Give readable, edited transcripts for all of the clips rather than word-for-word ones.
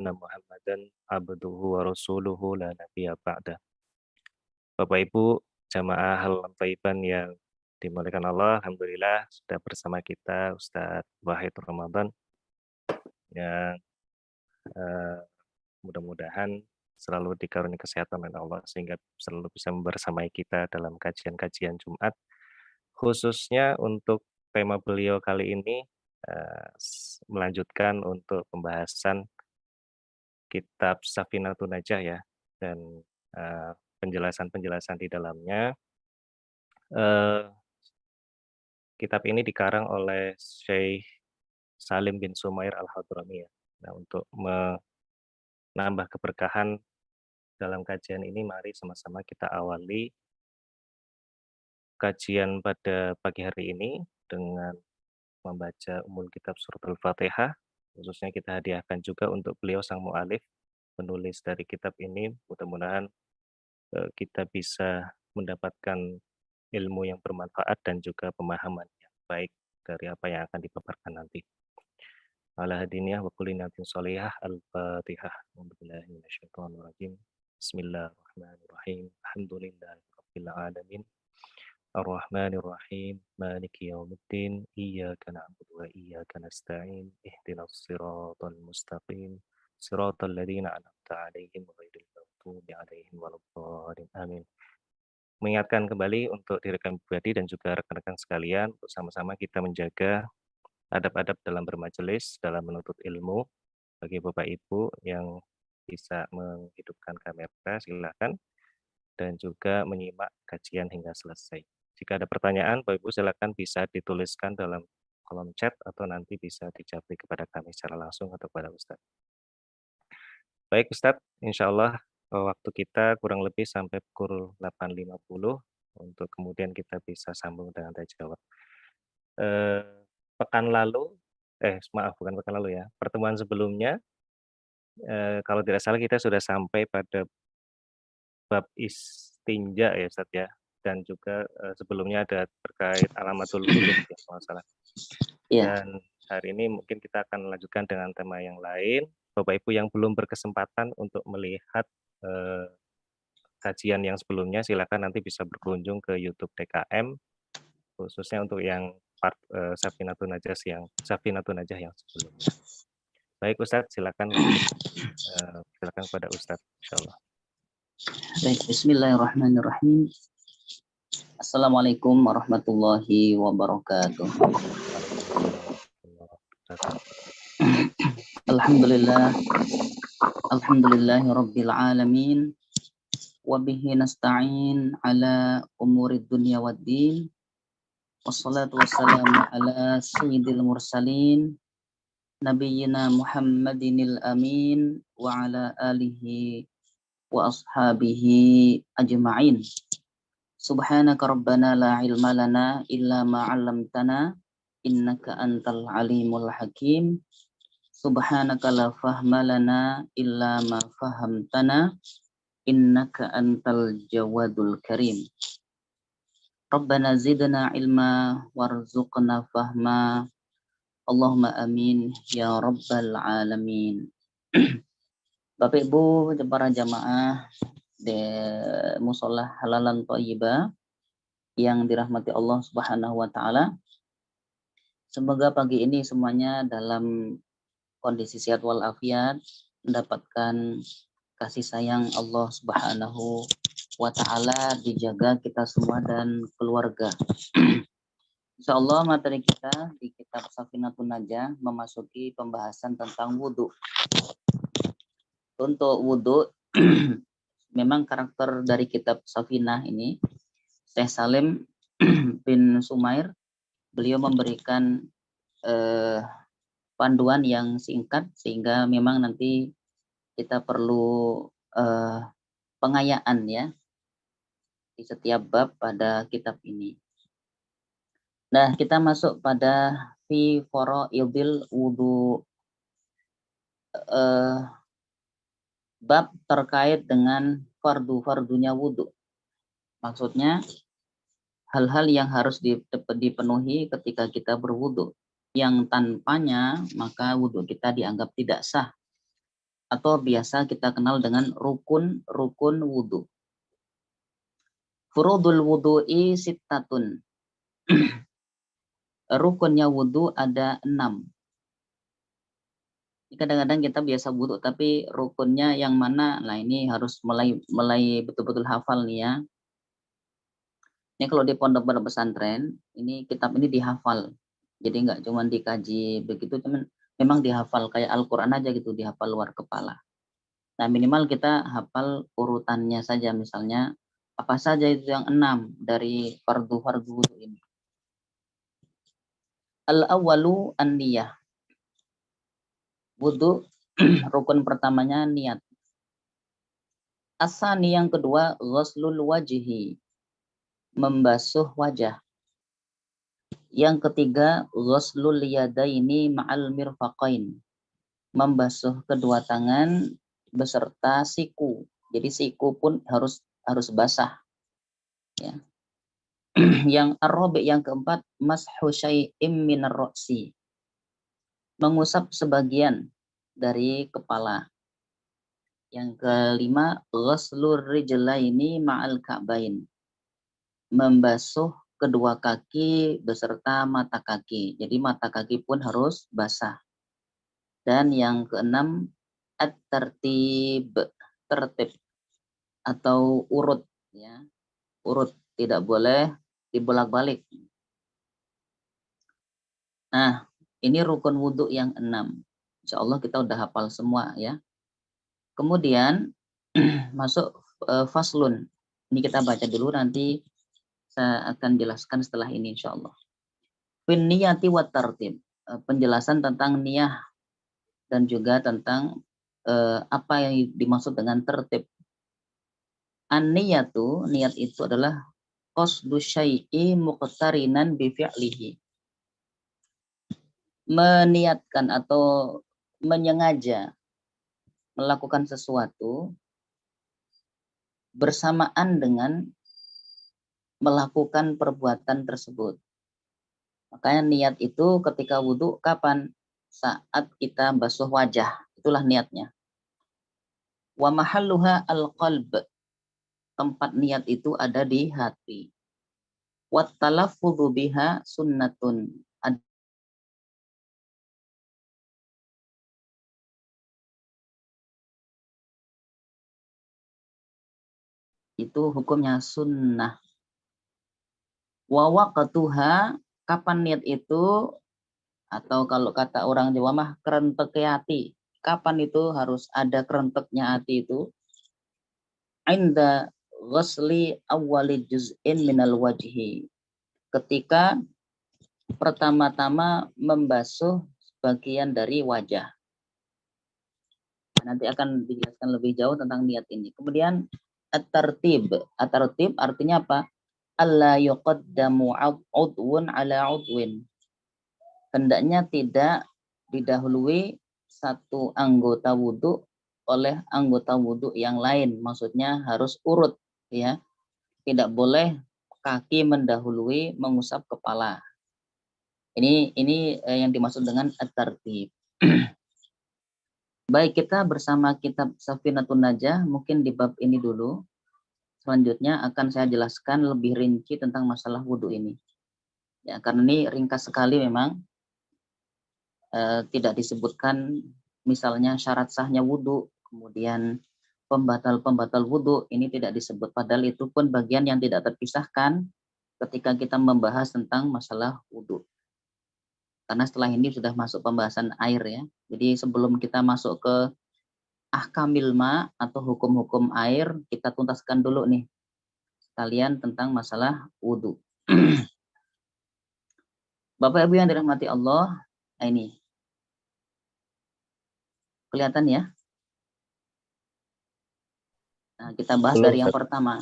anna Muhammadan abduhu wa rasuluhu la nabiyya ba'dah. Bapak Ibu, jamaah halan thayyiban yang dimuliakan Allah, alhamdulillah sudah bersama kita Ustadz Wahid Ramadan yang eh, mudah-mudahan selalu dikaruniai kesehatan oleh Allah sehingga selalu bisa bersamai kita dalam kajian-kajian Jumat. Khususnya untuk tema beliau kali ini melanjutkan untuk pembahasan kitab Safinatun Najah ya, dan penjelasan-penjelasan di dalamnya. Kitab ini dikarang oleh Syekh Salim bin Sumair Al-Hadrami ya. Nah, untuk menambah keberkahan dalam kajian ini, mari sama-sama kita awali kajian pada pagi hari ini dengan membaca umul kitab surat Al-Fatihah. Khususnya kita hadiahkan juga untuk beliau sang mu'alif, penulis dari kitab ini. Mudah-mudahan kita bisa mendapatkan ilmu yang bermanfaat dan juga pemahaman yang baik dari apa yang akan dipaparkan nanti. Ala hadiniyah wa kulli natin sholihah. Al-Fatihah. Bismillahirrahmanirrahim. Bismillahirrahmanirrahim. Alhamdulillahirabbil alamin. Ar-Rahmanir-Rahim. Maliki yaumiddin. Iyyaka na'budu wa iyyaka nasta'in. Ihdinas siratal mustaqim. Siratal ladzina an'amta 'alaihim ghairil maghdubi 'alaihim waladdallin. Amin. Mengingatkan kembali untuk diri kami pribadi dan juga rekan-rekan sekalian untuk sama-sama kita menjaga adab-adab dalam bermajelis, dalam menuntut ilmu. Bagi Bapak Ibu yang bisa menghidupkan kamera, silakan, dan juga menyimak kajian hingga selesai. Jika ada pertanyaan, Bapak Ibu silakan bisa dituliskan dalam kolom chat atau nanti bisa dijawab kepada kami secara langsung atau kepada Ustadz. Baik Ustadz, insya Allah waktu kita kurang lebih sampai pukul 8.50 untuk kemudian kita bisa sambung dengan tanya jawab. Pekan lalu, maaf bukan pekan lalu ya, pertemuan sebelumnya, kalau tidak salah kita sudah sampai pada bab istinja ya Ustadz ya, dan juga sebelumnya ada terkait alamatul wudhu ya kalau salah. Yeah. Dan hari ini mungkin kita akan lanjutkan dengan tema yang lain. Bapak Ibu yang belum berkesempatan untuk melihat kajian yang sebelumnya, silakan nanti bisa berkunjung ke YouTube DKM, khususnya untuk yang part Safinatun Najah yang sebelumnya. Baik Ustadz, silakan kepada Ustadz, insyaallah. Baik, Bismillahirrahmanirrahim. Assalamualaikum warahmatullahi wabarakatuh. Alhamdulillah, alhamdulillahi rabbil alamin. Wabihi nasta'in ala umurid dunya waddin. Wassalatu wassalamu ala sayyidil mursalin Nabiyyina Muhammadinil amin wa ala alihi wa ashabihi ajma'in. Subhanaka rabbana la ilma lana illa ma 'allamtana innaka antal alimul hakim. Subhanaka la fahma lana illa ma fahamtana innaka antal jawadul karim. Rabbana zidna ilma warzuqna fahma. Allahumma amin ya rabbal alamin. Bapak Ibu para jamaah di Musholah Halalan Thayyibah yang dirahmati Allah Subhanahu wa taala. Semoga pagi ini semuanya dalam kondisi sehat walafiat, mendapatkan kasih sayang Allah Subhanahu wa taala, dijaga kita semua dan keluarga. Insyaallah materi kita di kitab Safinatun Najah memasuki pembahasan tentang wudhu. Untuk wudhu, memang karakter dari kitab Safinah ini, Syekh Salim bin Sumair, beliau memberikan panduan yang singkat sehingga memang nanti kita perlu pengayaan ya di setiap bab pada kitab ini. Nah, kita masuk pada fi faraidil wudu, bab terkait dengan fardu-fardunya wudhu. Maksudnya hal-hal yang harus dipenuhi ketika kita berwudhu, yang tanpanya maka wudhu kita dianggap tidak sah. atau biasa kita kenal dengan rukun wudu. Furudul wudu'i sittatun. Rukunnya wudu ada 6. Kadang-kadang kita biasa wudu tapi rukunnya yang mana? Nah, ini harus mulai betul-betul hafal nih ya. Ini kalau di pondok pesantren, ini kitab ini dihafal. Jadi nggak cuma dikaji begitu, cuman memang dihafal kayak Al-Qur'an aja gitu, dihafal luar kepala. Nah, minimal kita hafal urutannya saja, misalnya apa saja itu yang 6 dari fardu-fardu wudu ini. Al-awwalu an-niyah. Wudu rukun pertamanya niat. Asani yang kedua ghuslul wajhi, membasuh wajah. Yang ketiga ghuslul yadaini ma'al mirfaqain, membasuh kedua tangan beserta siku. Jadi siku pun harus basah. Ya. Yang ar-rabi' yang keempat mashu syai'im minar ra'si, mengusap sebagian dari kepala. Yang kelima ghuslur rijlaini ma'al ka'bain, membasuh kedua kaki beserta mata kaki. Jadi mata kaki pun harus basah. Dan yang keenam at-tertib, tertib atau urut ya. Urut, tidak boleh dibolak-balik. Nah, ini rukun wudhu yang 6. Insya Allah kita udah hafal semua ya. Kemudian masuk faslun. Ini kita baca dulu, nanti saya akan jelaskan setelah ini insya Allah. Fin niyati wa tartib. Penjelasan tentang niyah dan juga tentang apa yang dimaksud dengan tertib. An-niyatu, niat itu adalah qasdu syai'i muqtarinan bi fi'lihi. Meniatkan atau menyengaja melakukan sesuatu bersamaan dengan melakukan perbuatan tersebut. Makanya niat itu ketika wudhu kapan? Saat kita basuh wajah, itulah niatnya. Wa mahalluha al-qalb, tempat niat itu ada di hati. Wa talaffudzu biha sunnatun, itu hukumnya sunnah. Wa waqtuha, kapan niat itu, atau kalau kata orang Jawa mah kerentek hati. Kapan itu harus ada kerenteknya hati itu? Inda ghusli awwali juz'in minal wajhi, ketika pertama-tama membasuh bagian dari wajah. Nanti akan dijelaskan lebih jauh tentang niat ini. Kemudian at-tartib. At-tartib artinya apa? Alla yuqaddamu udwun ala udwin. Hendaknya tidak didahului satu anggota wudhu oleh anggota wudhu yang lain. Maksudnya harus urut ya. Tidak boleh kaki mendahului mengusap kepala. Ini yang dimaksud dengan at-tartib. Baik, kita bersama kitab Safinatun Najah, mungkin di bab ini dulu. Selanjutnya akan saya jelaskan lebih rinci tentang masalah wudhu ini. Ya, karena ini ringkas sekali memang. Tidak disebutkan misalnya syarat sahnya wudhu, kemudian pembatal wudhu, ini tidak disebut. Padahal itu pun bagian yang tidak terpisahkan ketika kita membahas tentang masalah wudhu. Karena setelah ini sudah masuk pembahasan air ya. Jadi sebelum kita masuk ke ahkamil ma atau hukum-hukum air, kita tuntaskan dulu nih sekalian tentang masalah wudhu. Bapak Ibu yang dirahmati Allah, nah ini kelihatan ya. Nah, kita bahas Belum, dari yang Ustaz. pertama.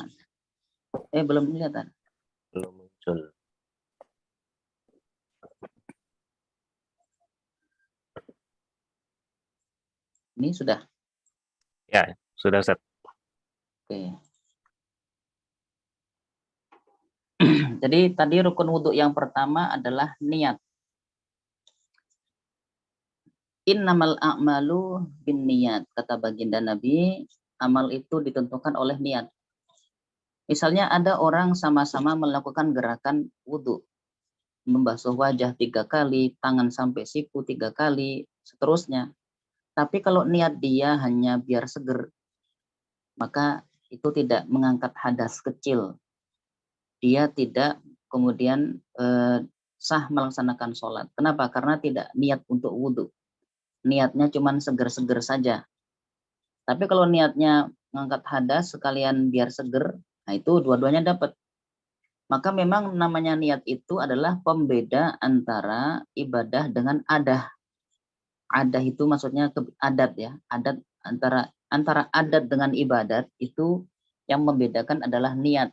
Belum kelihatan. Belum muncul. Ini sudah. Ya, sudah, Ustaz. Oke. Jadi tadi rukun wudhu yang pertama adalah niat. Innamal a'malu binniyat, kata baginda Nabi, amal itu ditentukan oleh niat. Misalnya ada orang sama-sama melakukan gerakan wudhu, membasuh wajah 3 kali, tangan sampai siku 3 kali, seterusnya. Tapi kalau niat dia hanya biar seger, maka itu tidak mengangkat hadas kecil. Dia tidak kemudian sah melaksanakan sholat. Kenapa? Karena tidak niat untuk wudhu. Niatnya cuma seger-seger saja. Tapi kalau niatnya mengangkat hadas sekalian biar seger, nah itu dua-duanya dapat. Maka memang namanya niat itu adalah pembeda antara ibadah dengan adah. Adah itu maksudnya adat ya. Adat antara adat dengan ibadat itu yang membedakan adalah niat.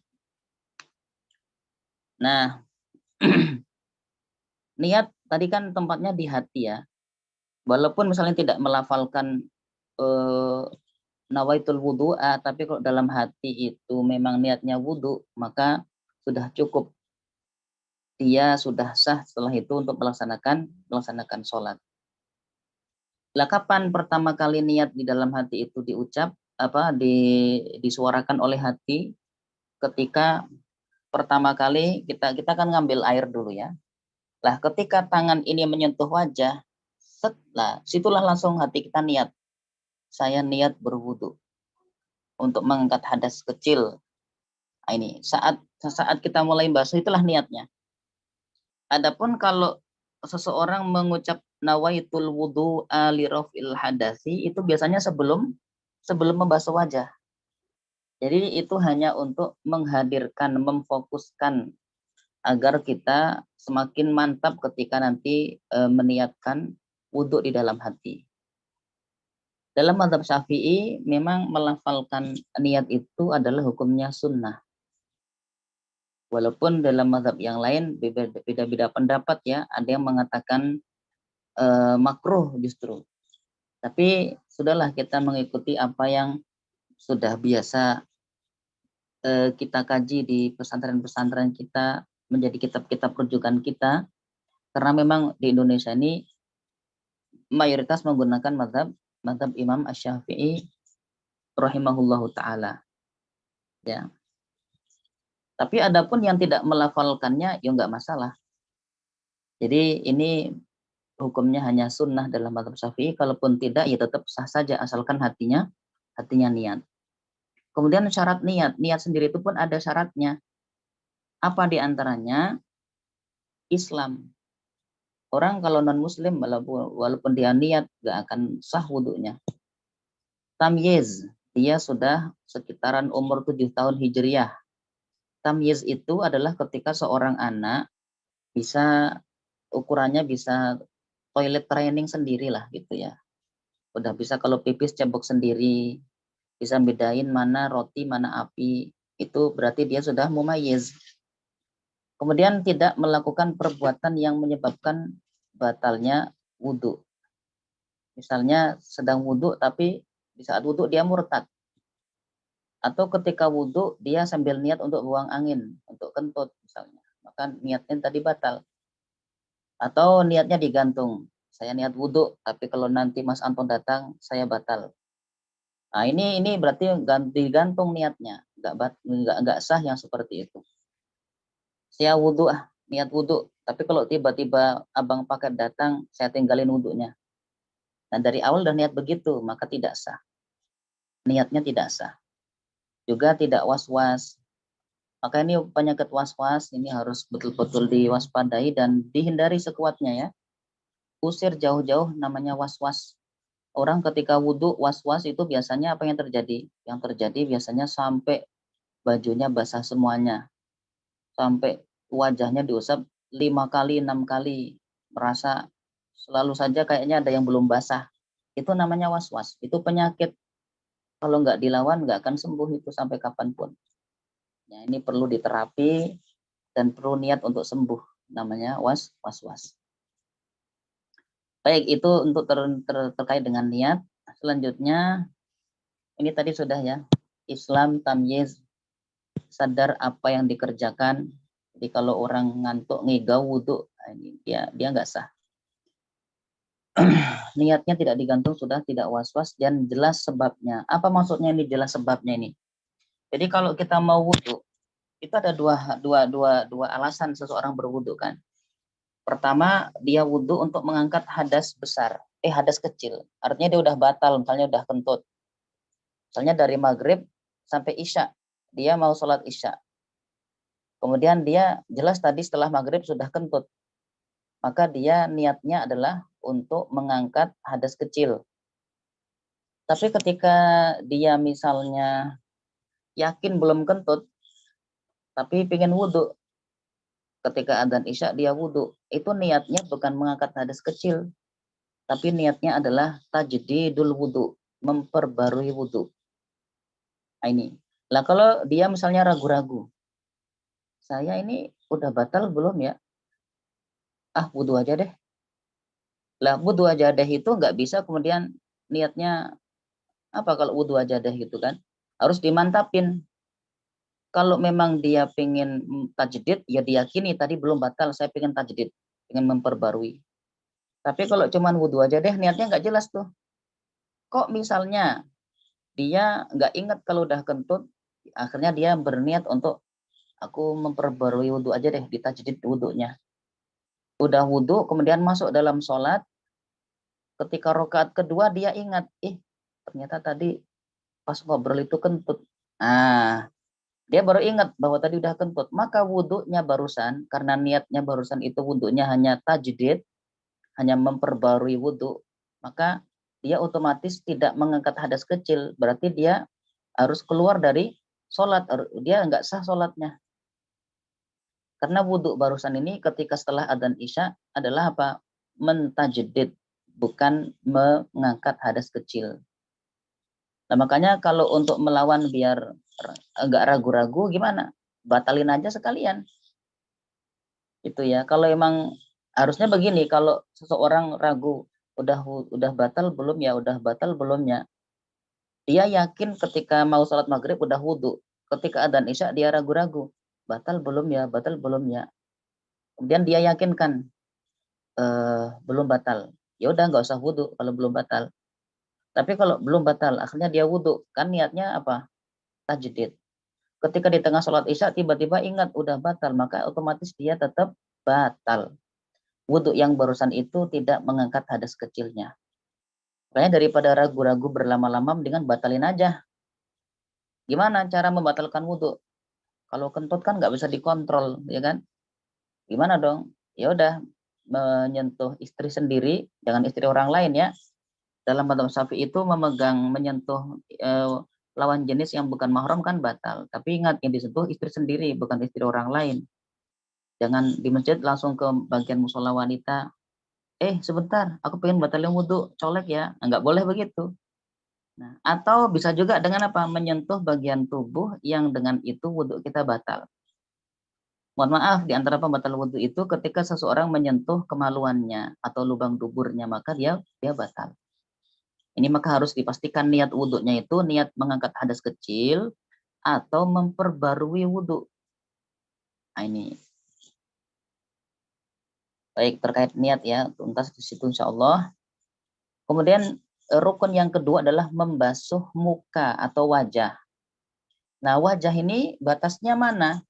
Nah, niat tadi kan tempatnya di hati ya. Walaupun misalnya tidak melafalkan nawaitul wudu'a, tapi kalau dalam hati itu memang niatnya wudhu, maka sudah cukup. Dia sudah sah setelah itu untuk melaksanakan sholat. Lah kapan pertama kali niat di dalam hati itu disuarakan oleh hati? Ketika pertama kali kita kan ngambil air dulu ya. Lah ketika tangan ini menyentuh wajah, situlah langsung hati kita niat. Saya niat berwudu untuk mengangkat hadas kecil. Nah, ini saat kita mulai basuh itulah niatnya. Adapun kalau seseorang mengucap nawaitul wudu alirofil hadasi, itu biasanya sebelum membasuh wajah. Jadi itu hanya untuk menghadirkan, memfokuskan agar kita semakin mantap ketika nanti meniatkan wudhu di dalam hati. Dalam mazhab Syafi'i memang melafalkan niat itu adalah hukumnya sunnah. Walaupun dalam mazhab yang lain beda-beda pendapat ya, ada yang mengatakan makruh justru. Tapi sudahlah kita mengikuti apa yang sudah biasa kita kaji di pesantren-pesantren kita, menjadi kitab-kitab rujukan kita, karena memang di Indonesia ini mayoritas menggunakan mazhab Imam Asy-Syafi'i rahimahullahu taala. Ya. Tapi adapun yang tidak melafalkannya ya enggak masalah. Jadi ini hukumnya hanya sunnah dalam mazhab Syafi'i, kalaupun tidak ya tetap sah saja asalkan hatinya niat. Kemudian syarat niat sendiri itu pun ada syaratnya. Apa di antaranya? Islam. Orang kalau non muslim walaupun dia niat gak akan sah wudhunya. Tamyiz, dia sudah sekitaran umur 7 tahun Hijriyah. Tamyiz itu adalah ketika seorang anak bisa ukurannya bisa toilet training sendirilah gitu ya. Udah bisa kalau pipis cebok sendiri, bisa bedain mana roti mana api, itu berarti dia sudah mumayyiz. Kemudian tidak melakukan perbuatan yang menyebabkan batalnya wudhu. Misalnya sedang wudhu tapi di saat wudhu dia murtad. Atau ketika wudhu dia sambil niat untuk buang angin, untuk kentut misalnya. Maka niatnya tadi batal. Atau niatnya digantung. Saya niat wudhu, tapi kalau nanti Mas Anton datang, saya batal. Nah ini berarti digantung niatnya. Nggak sah yang seperti itu. Saya wudhu niat wudhu. Tapi kalau tiba-tiba abang paket datang, saya tinggalin wudhunya. Dan dari awal udah niat begitu, maka tidak sah. Niatnya tidak sah. Juga tidak was-was. Maka ini penyakit was-was, ini harus betul-betul diwaspadai dan dihindari sekuatnya ya. Usir jauh-jauh namanya was-was. Orang ketika wudhu was-was itu biasanya apa yang terjadi? Yang terjadi biasanya sampai bajunya basah semuanya. Sampai wajahnya diusap 5 kali, 6 kali. Merasa selalu saja kayaknya ada yang belum basah. Itu namanya was-was. Itu penyakit. Kalau nggak dilawan nggak akan sembuh itu sampai kapanpun. Ya, ini perlu diterapi dan perlu niat untuk sembuh. Namanya was-was. Baik, itu untuk terkait dengan niat. Selanjutnya, ini tadi sudah ya. Islam, tamyiz, sadar apa yang dikerjakan. Jadi kalau orang ngantuk, ngigau, wudhu, ini dia nggak sah. niatnya tidak digantung, sudah tidak was-was dan jelas sebabnya. Apa maksudnya ini jelas sebabnya ini? Jadi kalau kita mau wudhu, itu ada dua alasan seseorang berwudhu kan. Pertama, dia wudhu untuk mengangkat hadas besar, hadas kecil. Artinya dia udah batal, misalnya udah kentut. Misalnya dari maghrib sampai isya, dia mau sholat isya. Kemudian dia jelas tadi setelah maghrib sudah kentut. Maka dia niatnya adalah untuk mengangkat hadas kecil. Tapi ketika dia misalnya yakin belum kentut, tapi pengen wudhu, ketika adzan isya dia wudhu, itu niatnya bukan mengangkat hadas kecil, tapi niatnya adalah tajdidul wudhu, memperbarui wudhu. Nah, ini. Lah kalau dia misalnya ragu-ragu, saya ini udah batal belum ya? Wudhu aja deh. Lah wudhu aja deh itu nggak bisa kemudian niatnya apa kalau wudhu aja deh gitu kan? Harus dimantapin. Kalau memang dia pengen tajdid, ya diyakini tadi belum batal, saya pengen tajdid, pengen memperbarui. Tapi kalau cuman wudhu aja deh, niatnya nggak jelas tuh. Kok misalnya dia nggak ingat kalau udah kentut, akhirnya dia berniat untuk aku memperbarui wudhu aja deh, ditajdid wudhunya. Udah wudhu, kemudian masuk dalam sholat, ketika rakaat kedua dia ingat, ternyata tadi pas ngobrol itu kentut. Nah, dia baru ingat bahwa tadi udah kentut, maka wudhunya barusan, karena niatnya barusan itu wudhunya hanya tajdid, hanya memperbarui wudhu, maka dia otomatis tidak mengangkat hadas kecil, berarti dia harus keluar dari sholat, dia nggak sah sholatnya. Karena wudhu barusan ini ketika setelah adzan isya adalah apa? Mentajdid, bukan mengangkat hadas kecil. Nah makanya kalau untuk melawan biar agak ragu-ragu gimana? Batalin aja sekalian. Itu ya. Kalau emang harusnya begini, kalau seseorang ragu udah batal belum ya, udah batal belum ya. Dia yakin ketika mau sholat maghrib udah wudhu. Ketika adzan isya dia ragu-ragu. Batal belum ya, batal belum ya. Kemudian dia yakinkan belum batal. Ya udah nggak usah wudhu kalau belum batal. Tapi kalau belum batal, akhirnya dia wudhu. Kan niatnya apa? Tajdid. Ketika di tengah sholat isya tiba-tiba ingat udah batal, maka otomatis dia tetap batal. Wudhu yang barusan itu tidak mengangkat hadas kecilnya. Makanya daripada ragu-ragu berlama-lama, dengan batalin aja. Gimana cara membatalkan wudhu? Kalau kentut kan nggak bisa dikontrol, ya kan? Gimana dong? Ya udah, menyentuh istri sendiri, dengan istri orang lain ya. Dalam madzhab Syafi'i itu menyentuh lawan jenis yang bukan mahram kan batal. Tapi ingat, yang disentuh istri sendiri, bukan istri orang lain. Jangan di masjid langsung ke bagian musola wanita. Sebentar, aku pengen batalin wudhu, colek ya. Nggak boleh begitu. Nah, atau bisa juga dengan apa? Menyentuh bagian tubuh yang dengan itu wudhu kita batal. Mohon maaf, di antara pembatal wudhu itu ketika seseorang menyentuh kemaluannya atau lubang duburnya, maka dia batal. Ini maka harus dipastikan niat wudhunya itu niat mengangkat hadas kecil atau memperbarui wudhu. Nah, ini. Baik, terkait niat ya, tuntas di situ insya Allah. Kemudian rukun yang kedua adalah membasuh muka atau wajah. Nah, wajah ini batasnya mana?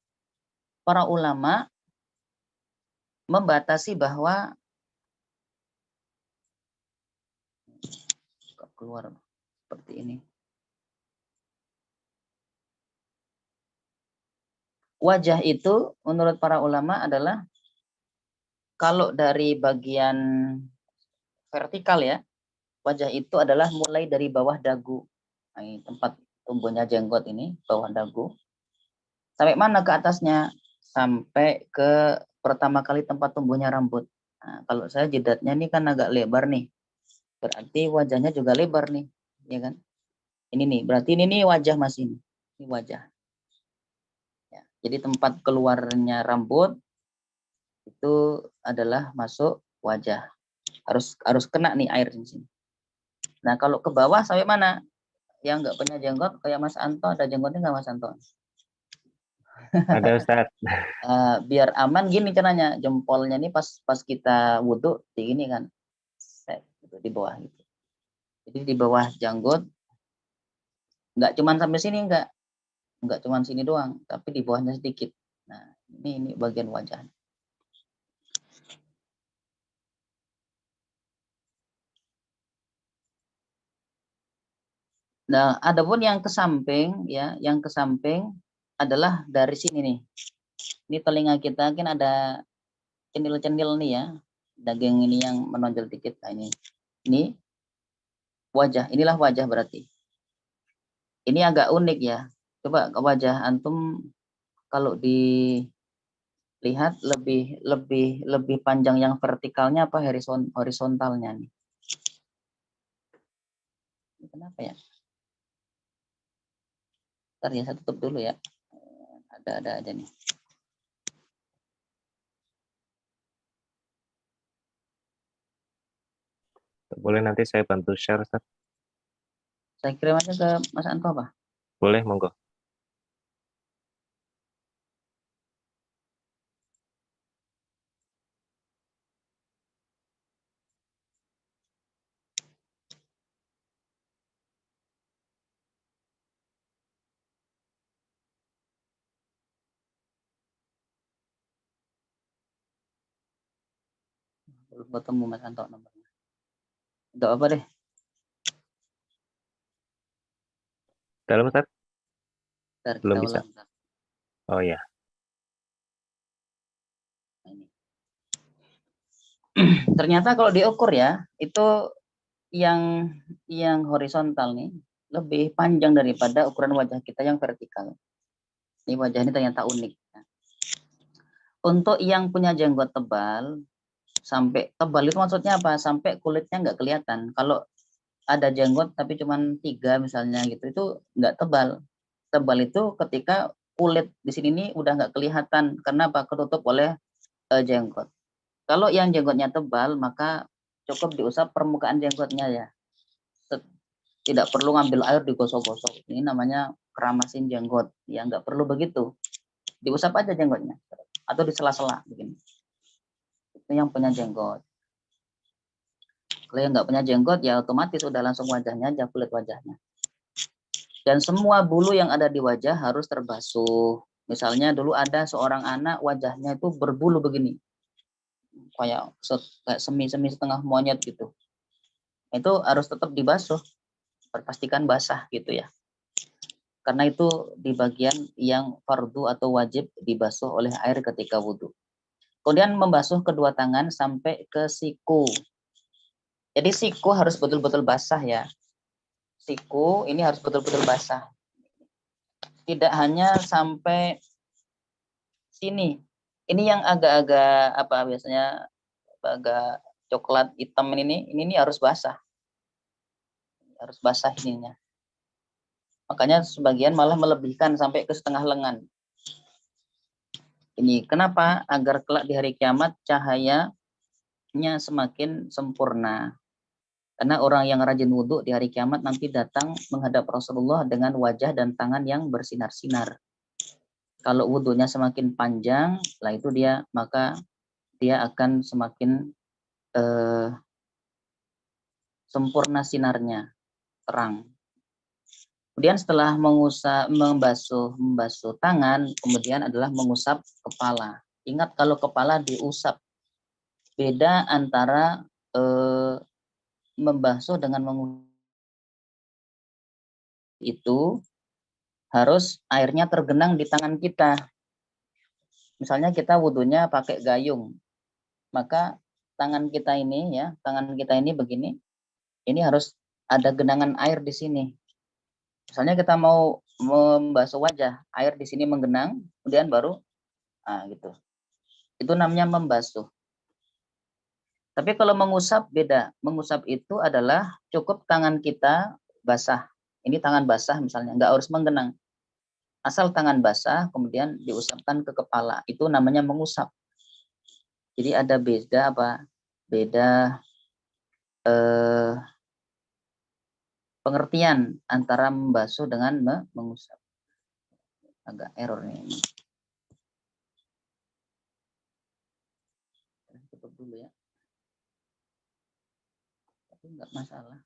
Para ulama membatasi bahwa keluar seperti ini. Wajah itu menurut para ulama adalah kalau dari bagian vertikal ya, wajah itu adalah mulai dari bawah dagu. Nah, ini tempat tumbuhnya jenggot ini, bawah dagu. Sampai mana ke atasnya? Sampai ke pertama kali tempat tumbuhnya rambut. Nah, kalau saya jidatnya ini kan agak lebar nih. Berarti wajahnya juga lebar nih, ya kan? Ini nih, berarti ini nih wajah Mas ini. Ini wajah. Ya, jadi tempat keluarnya rambut itu adalah masuk wajah. Harus kena nih air di sini. Nah, kalau ke bawah sampai mana? Yang nggak punya jenggot kayak Mas Anto, ada jenggotnya nggak Mas Anto? Ada Ustaz. Biar aman gini caranya, jempolnya nih pas kita wudhu di ini kan, gitu, di bawah gitu. Jadi di bawah janggut, nggak cuman sampai sini, nggak cuman sini doang, tapi di bawahnya sedikit. Nah, ini bagian wajah. Nah, adapun yang ke samping ya, yang ke samping adalah dari sini nih. Ini telinga kita kan ada cenil-cenil nih ya, daging ini yang menonjol dikit. Nah, ini wajah, inilah wajah berarti. Ini agak unik ya. Coba ke wajah antum kalau dilihat lebih panjang yang vertikalnya apa horizontalnya nih? Kenapa ya? Ntar ya, saya tutup dulu ya. Ada aja nih. Boleh nanti saya bantu share, Ustaz? Saya kirim aja ke Mas Anto apa? Boleh, monggo. Belum ketemu Mas Anto nomornya. Udah apa deh? Dalam, Ustaz? Ntar Belum kita bisa. ulang. Oh ya. Nah, ini. Ternyata kalau diukur ya, itu yang horizontal nih lebih panjang daripada ukuran wajah kita yang vertikal. Ini wajah ini ternyata unik. Untuk yang punya jenggot tebal, sampai tebal itu maksudnya apa? Sampai kulitnya nggak kelihatan. Kalau ada jenggot tapi cuma 3 misalnya gitu, itu nggak tebal. Tebal itu ketika kulit di sini nih udah nggak kelihatan. Karena apa? Ketutup oleh jenggot. Kalau yang jenggotnya tebal, maka cukup diusap permukaan jenggotnya ya. Tidak perlu ngambil air digosok-gosok. Ini namanya keramasin jenggot. Ya nggak perlu begitu. Diusap aja jenggotnya. Atau di sela-sela begini. Itu yang punya jenggot. Kalau yang nggak punya jenggot ya otomatis udah langsung wajahnya aja, kulit wajahnya. Dan semua bulu yang ada di wajah harus terbasuh. Misalnya dulu ada seorang anak wajahnya itu berbulu begini. Kayak semi-semi setengah monyet gitu. Itu harus tetap dibasuh. Pastikan basah gitu ya. Karena itu di bagian yang fardu atau wajib dibasuh oleh air ketika wudhu. Kemudian membasuh kedua tangan sampai ke siku. Jadi siku harus betul-betul basah ya. Siku ini harus betul-betul basah. Tidak hanya sampai sini. Ini yang agak-agak apa biasanya agak coklat hitam ini harus basah. Harus basah ininya. Makanya sebagian malah melebihkan sampai ke setengah lengan. Ini kenapa? Agar kelak di hari kiamat cahayanya semakin sempurna. Karena orang yang rajin wudhu di hari kiamat nanti datang menghadap Rasulullah dengan wajah dan tangan yang bersinar-sinar. Kalau wudhunya semakin panjang, lah itu maka dia akan semakin sempurna sinarnya, terang. Kemudian setelah membasuh tangan, kemudian adalah mengusap kepala. Ingat kalau kepala diusap, beda antara membasuh dengan mengusap itu harus airnya tergenang di tangan kita. Misalnya kita wudhunya pakai gayung, maka tangan kita ini begini, ini harus ada genangan air di sini. Misalnya kita mau membasuh wajah, air di sini menggenang, kemudian baru, gitu. Itu namanya membasuh. Tapi kalau mengusap beda. Mengusap itu adalah cukup tangan kita basah. Ini tangan basah misalnya, nggak harus menggenang. Asal tangan basah, kemudian diusapkan ke kepala. Itu namanya mengusap. Jadi ada beda pengertian antara membasuh dengan mengusap. Agak error nih. Tutup dulu ya. itu enggak masalah.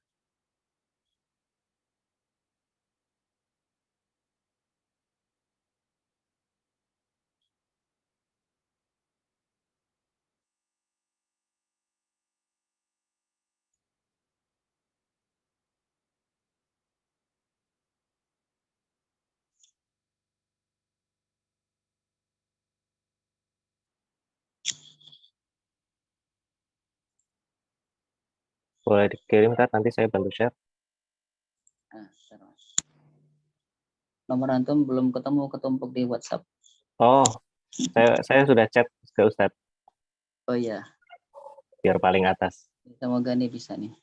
Boleh dikirim kan, nanti saya bantu share. Nah, nomor antum belum ketemu ketumpuk di WhatsApp. Oh, saya sudah chat ke Ustadz. Oh iya, Biar paling atas. semoga nih bisa nih.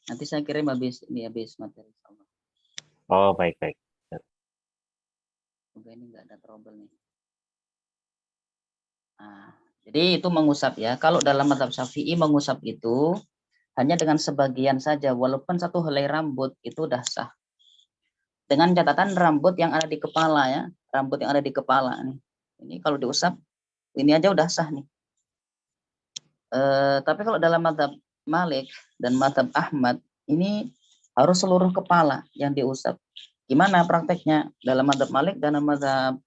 Nanti saya kirim habis materi. Oh, baik. Semoga ini nggak ada trouble nih. Nah, jadi itu mengusap ya. Kalau dalam mazhab Syafi'i mengusap itu hanya dengan sebagian saja, walaupun satu helai rambut itu udah sah. Dengan catatan rambut yang ada di kepala ya, rambut yang ada di kepala nih. Ini kalau diusap, ini aja udah sah nih. Tapi kalau dalam mazhab Malik dan mazhab Ahmad, ini harus seluruh kepala yang diusap. Gimana prakteknya? Dalam mazhab Malik dan mazhab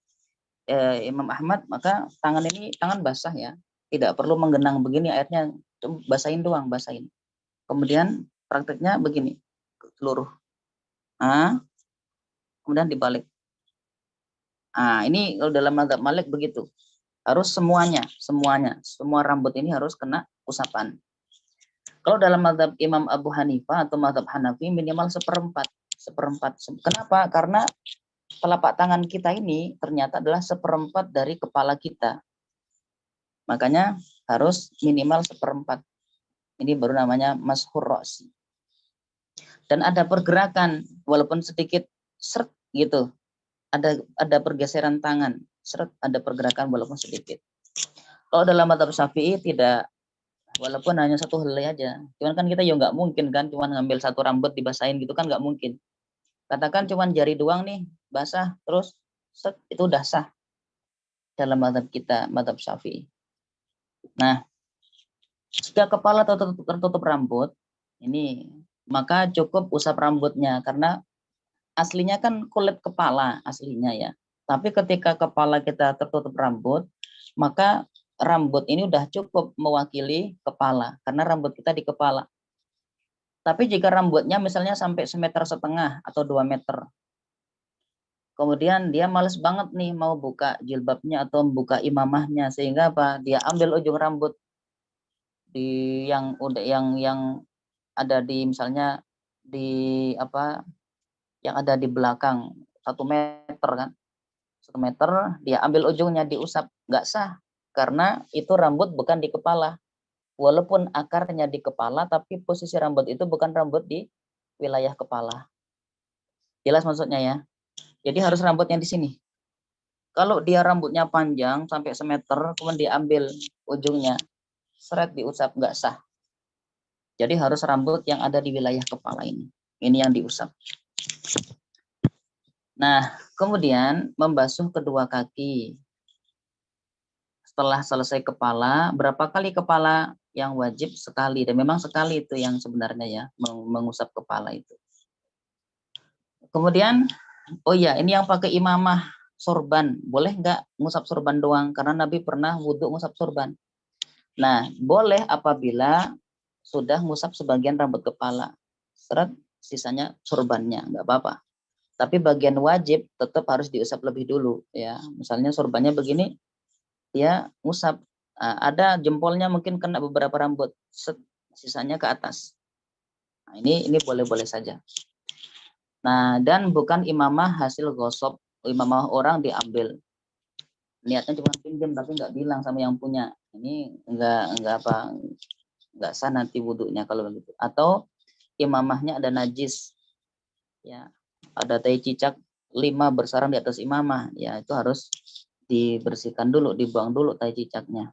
Imam Ahmad, maka tangan ini tangan basah ya, tidak perlu menggenang begini airnya, basahin doang, basahin. Kemudian prakteknya begini, seluruh. Kemudian dibalik. Ini kalau dalam mazhab Malik begitu, harus semuanya, semua rambut ini harus kena usapan. Kalau dalam mazhab Imam Abu Hanifah atau mazhab Hanafi minimal seperempat. Kenapa? Karena telapak tangan kita ini ternyata adalah seperempat dari kepala kita. Makanya harus minimal seperempat. Ini baru namanya mashur ra'si. Dan ada pergerakan walaupun sedikit seret gitu. Ada pergeseran tangan, seret, ada pergerakan walaupun sedikit. Kalau dalam mazhab Syafi'i tidak, walaupun hanya satu helai aja. Cuman kan kita ya nggak mungkin kan cuman ngambil satu rambut dibasahin gitu kan nggak mungkin. Katakan cuman jari doang nih basah terus set, itu udah sah dalam mazhab kita, mazhab Syafi'i. Nah, jika kepala tertutup rambut, ini maka cukup usap rambutnya karena aslinya kan kulit kepala aslinya ya. Tapi ketika kepala kita tertutup rambut, maka rambut ini udah cukup mewakili kepala karena rambut kita di kepala. Tapi jika rambutnya misalnya sampai 1,5 meter atau 2 meter, kemudian dia males banget nih mau buka jilbabnya atau buka imamahnya, sehingga apa? Dia ambil ujung rambut di yang ada di misalnya di apa yang ada di belakang 1 meter kan, 1 meter dia ambil ujungnya diusap, nggak sah karena itu rambut bukan di kepala. Walaupun akarnya di kepala, tapi posisi rambut itu bukan rambut di wilayah kepala. Jelas maksudnya ya? Jadi harus rambutnya di sini. Kalau dia rambutnya panjang sampai 1 meter, kemudian diambil ujungnya, seret diusap, nggak sah. Jadi harus rambut yang ada di wilayah kepala ini. Ini yang diusap. Nah, kemudian membasuh kedua kaki. Setelah selesai kepala, berapa kali kepala yang wajib? Sekali. Dan memang sekali itu yang sebenarnya ya, mengusap kepala itu. Kemudian, oh ya, ini yang pakai imamah sorban. Boleh nggak ngusap sorban doang? Karena Nabi pernah wudhu ngusap sorban. Nah, boleh apabila sudah ngusap sebagian rambut kepala. Seret, sisanya sorbannya, nggak apa-apa. Tapi bagian wajib tetap harus diusap lebih dulu. Ya, misalnya sorbannya begini, dia ngusap. Ada jempolnya mungkin kena beberapa rambut, sisanya ke atas. Nah, ini boleh-boleh saja. Nah, dan bukan imamah hasil gosok, imamah orang diambil. Niatnya cuma pinjam tapi nggak bilang sama yang punya. Ini nggak sah nanti wudhunya kalau begitu. Atau imamahnya ada najis, ya, ada tai cicak 5 bersarang di atas imamah, ya itu harus dibersihkan dulu, dibuang dulu tai cicaknya.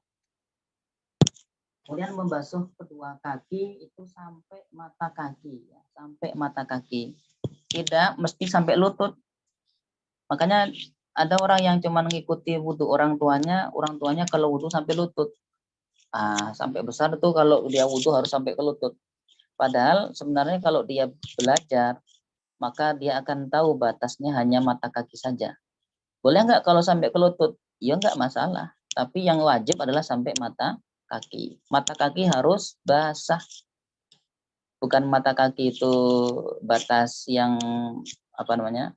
Kemudian membasuh kedua kaki itu sampai mata kaki, ya, sampai mata kaki. Tidak mesti sampai lutut. Makanya ada orang yang cuma mengikuti wudhu orang tuanya kalau wudhu sampai lutut. Sampai besar tuh kalau dia wudhu harus sampai ke lutut. Padahal sebenarnya kalau dia belajar, maka dia akan tahu batasnya hanya mata kaki saja. Boleh nggak kalau sampai ke lutut? Ya nggak masalah. Tapi yang wajib adalah sampai mata kaki. Mata kaki harus basah. Bukan mata kaki itu batas yang apa namanya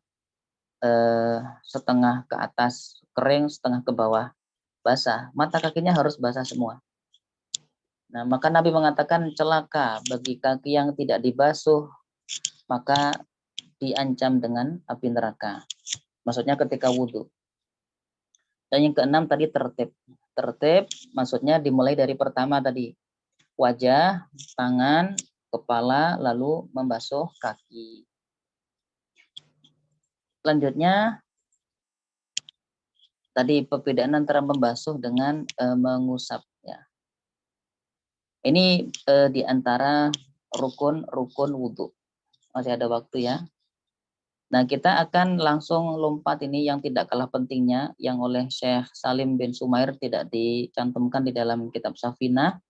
setengah ke atas kering, setengah ke bawah basah. Mata kakinya harus basah semua. Nah, maka Nabi mengatakan celaka bagi kaki yang tidak dibasuh, maka diancam dengan api neraka. Maksudnya ketika wudhu. Dan yang keenam tadi tertib. Tertib maksudnya dimulai dari pertama tadi. Wajah, tangan, kepala, lalu membasuh kaki. Selanjutnya, tadi perbedaan antara membasuh dengan mengusap. Ya. Ini di antara rukun-rukun wudhu. Masih ada waktu ya. Nah, kita akan langsung lompat ini yang tidak kalah pentingnya, yang oleh Syekh Salim bin Sumair tidak dicantumkan di dalam kitab Safinah,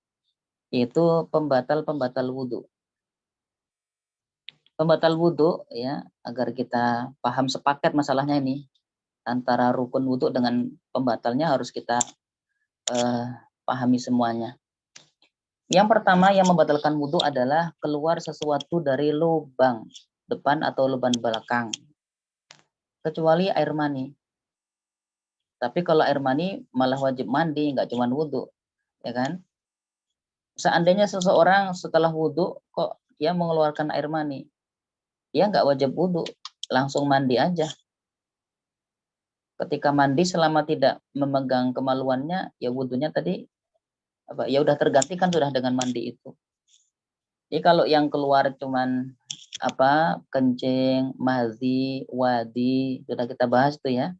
yaitu pembatal-pembatal wudhu. Pembatal wudhu, ya, agar kita paham sepaket masalahnya ini, antara rukun wudhu dengan pembatalnya harus kita pahami semuanya. Yang pertama yang membatalkan wudhu adalah keluar sesuatu dari lubang depan atau lubang belakang, kecuali air mani. Tapi kalau air mani malah wajib mandi, nggak cuma wudhu, ya kan? Seandainya seseorang setelah wudhu kok dia mengeluarkan air mani, dia nggak wajib wudhu, langsung mandi aja. Ketika mandi selama tidak memegang kemaluannya, ya wudhunya tadi ya udah tergantikan sudah dengan mandi itu. Jadi kalau yang keluar cuman kencing, mazi, wadi, sudah kita bahas tuh ya.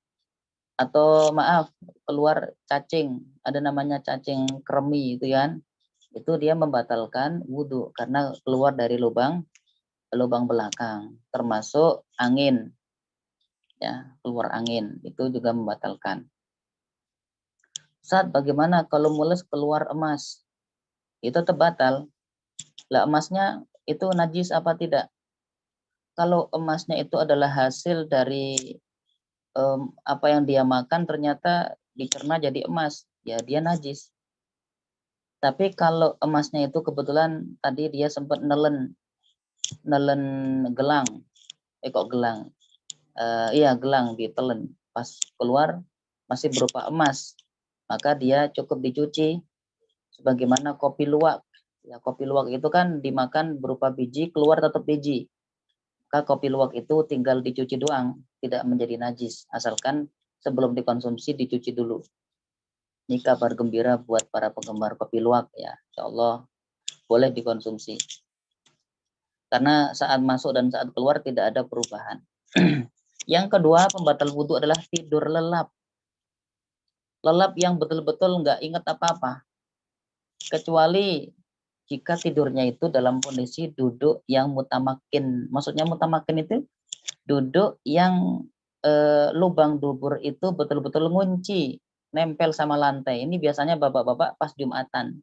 Atau maaf, keluar cacing, ada namanya cacing kremi itu kan. Itu dia membatalkan wudhu karena keluar dari lubang belakang, termasuk angin. Ya, keluar angin itu juga membatalkan. Saat bagaimana kalau mules keluar emas? Itu tetap batal. Lah emasnya itu najis apa tidak? Kalau emasnya itu adalah hasil dari apa yang dia makan ternyata dicerna jadi emas, ya dia najis. Tapi kalau emasnya itu kebetulan tadi dia sempat nelen gelang, gelang, iya gelang ditelen, pas keluar masih berupa emas, maka dia cukup dicuci sebagaimana kopi luwak. Ya, kopi luwak itu kan dimakan berupa biji, keluar tetap biji. Maka kopi luwak itu tinggal dicuci doang, tidak menjadi najis, asalkan sebelum dikonsumsi dicuci dulu. Ini kabar gembira buat para penggemar kopi luwak ya, insya Allah boleh dikonsumsi. Karena saat masuk dan saat keluar tidak ada perubahan. Yang kedua, pembatal wudhu adalah tidur lelap. Lelap yang betul-betul nggak ingat apa-apa. Kecuali jika tidurnya itu dalam kondisi duduk yang mutamakin. Maksudnya mutamakin itu duduk yang lubang dubur itu betul-betul ngunci, nempel sama lantai. Ini biasanya bapak-bapak pas Jumatan.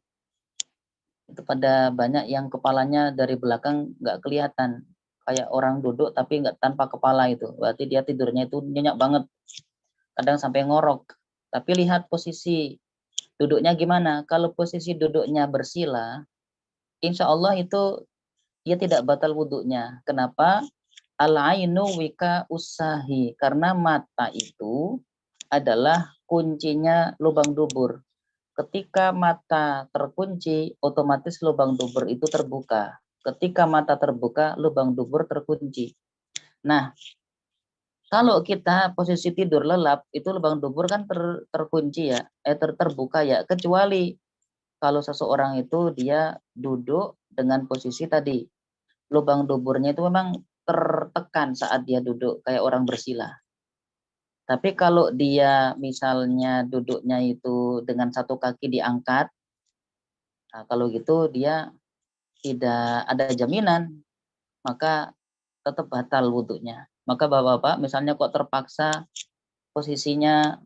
Itu pada banyak yang kepalanya dari belakang nggak kelihatan. Kayak orang duduk tapi nggak tanpa kepala itu. Berarti dia tidurnya itu nyenyak banget. Kadang sampai ngorok. Tapi lihat posisi duduknya gimana. Kalau posisi duduknya bersila, insya Allah itu dia tidak batal wudhunya. Kenapa? Al-ainu wika usahi. Karena mata itu adalah kuncinya lubang dubur. Ketika mata terkunci, otomatis lubang dubur itu terbuka. Ketika mata terbuka, lubang dubur terkunci. Nah, kalau kita posisi tidur lelap, itu lubang dubur kan terkunci ya, terbuka ya. Kecuali kalau seseorang itu dia duduk dengan posisi tadi, lubang duburnya itu memang tertekan saat dia duduk, kayak orang bersila. Tapi kalau dia misalnya duduknya itu dengan satu kaki diangkat, nah kalau gitu dia tidak ada jaminan, maka tetap batal wudhunya. Maka bapak-bapak misalnya kok terpaksa posisinya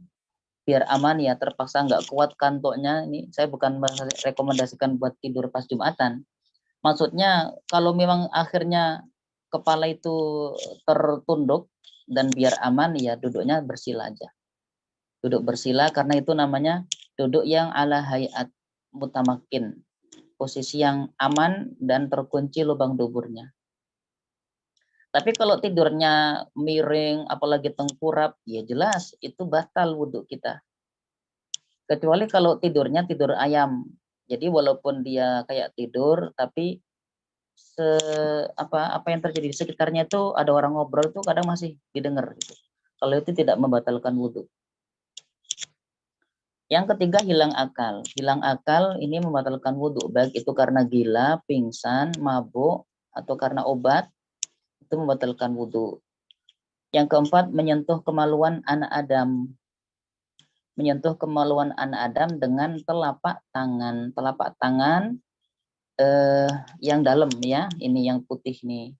biar aman ya, terpaksa nggak kuat kantoknya, ini saya bukan merekomendasikan buat tidur pas Jumatan. Maksudnya kalau memang akhirnya kepala itu tertunduk dan biar aman, ya duduknya bersila aja. Duduk bersila karena itu namanya duduk yang ala hayat mutamakin. Posisi yang aman dan terkunci lubang duburnya. Tapi kalau tidurnya miring, apalagi tengkurap, ya jelas itu batal wudhu kita. Kecuali kalau tidurnya tidur ayam. Jadi walaupun dia kayak tidur, tapi apa yang terjadi di sekitarnya itu ada orang ngobrol tuh kadang masih didengar. Gitu. Kalau itu tidak membatalkan wudhu. Yang ketiga, hilang akal. Hilang akal ini membatalkan wudhu, baik itu karena gila, pingsan, mabuk, atau karena obat, itu membatalkan wudhu. Yang keempat, menyentuh kemaluan anak Adam. Menyentuh kemaluan anak Adam dengan telapak tangan. Telapak tangan yang dalam ya, ini yang putih nih.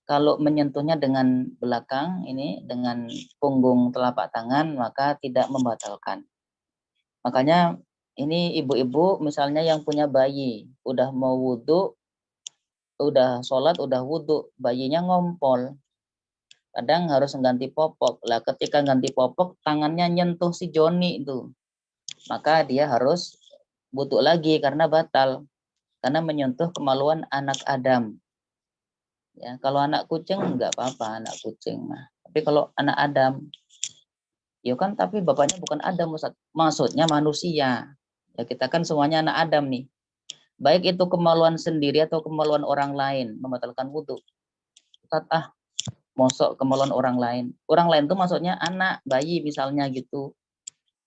Kalau menyentuhnya dengan belakang, ini dengan punggung telapak tangan, maka tidak membatalkan. Makanya ini ibu-ibu misalnya yang punya bayi, udah mau wudhu, udah sholat, udah wudhu, bayinya ngompol. Kadang harus ganti popok. Lah ketika ganti popok, tangannya nyentuh si Joni itu. Maka dia harus wudhu lagi karena batal. Karena menyentuh kemaluan anak Adam. Ya, kalau anak kucing enggak apa-apa, anak kucing mah. Tapi kalau anak Adam, ya kan tapi bapaknya bukan Adam, Ustaz. Maksudnya manusia. Ya kita kan semuanya anak Adam nih. Baik itu kemaluan sendiri atau kemaluan orang lain membatalkan wudhu. Ustaz, mosok kemaluan orang lain. Orang lain itu maksudnya anak, bayi misalnya gitu.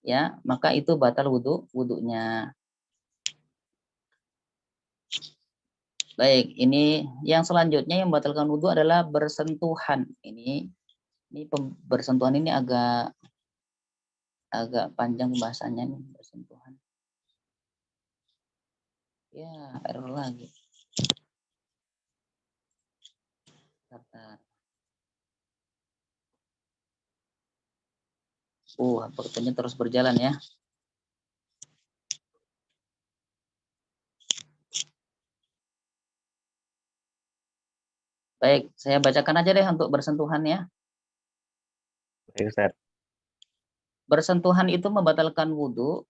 Ya, maka itu batal wudhunya. Baik, ini yang selanjutnya yang membatalkan wudhu adalah bersentuhan. Ini bersentuhan ini agak panjang pembahasannya nih, bersentuhan. Ya, error lagi. Bentar. Waktunya terus berjalan ya. Baik, saya bacakan aja deh untuk bersentuhan ya. Baik, Ustaz. Bersentuhan itu membatalkan wudhu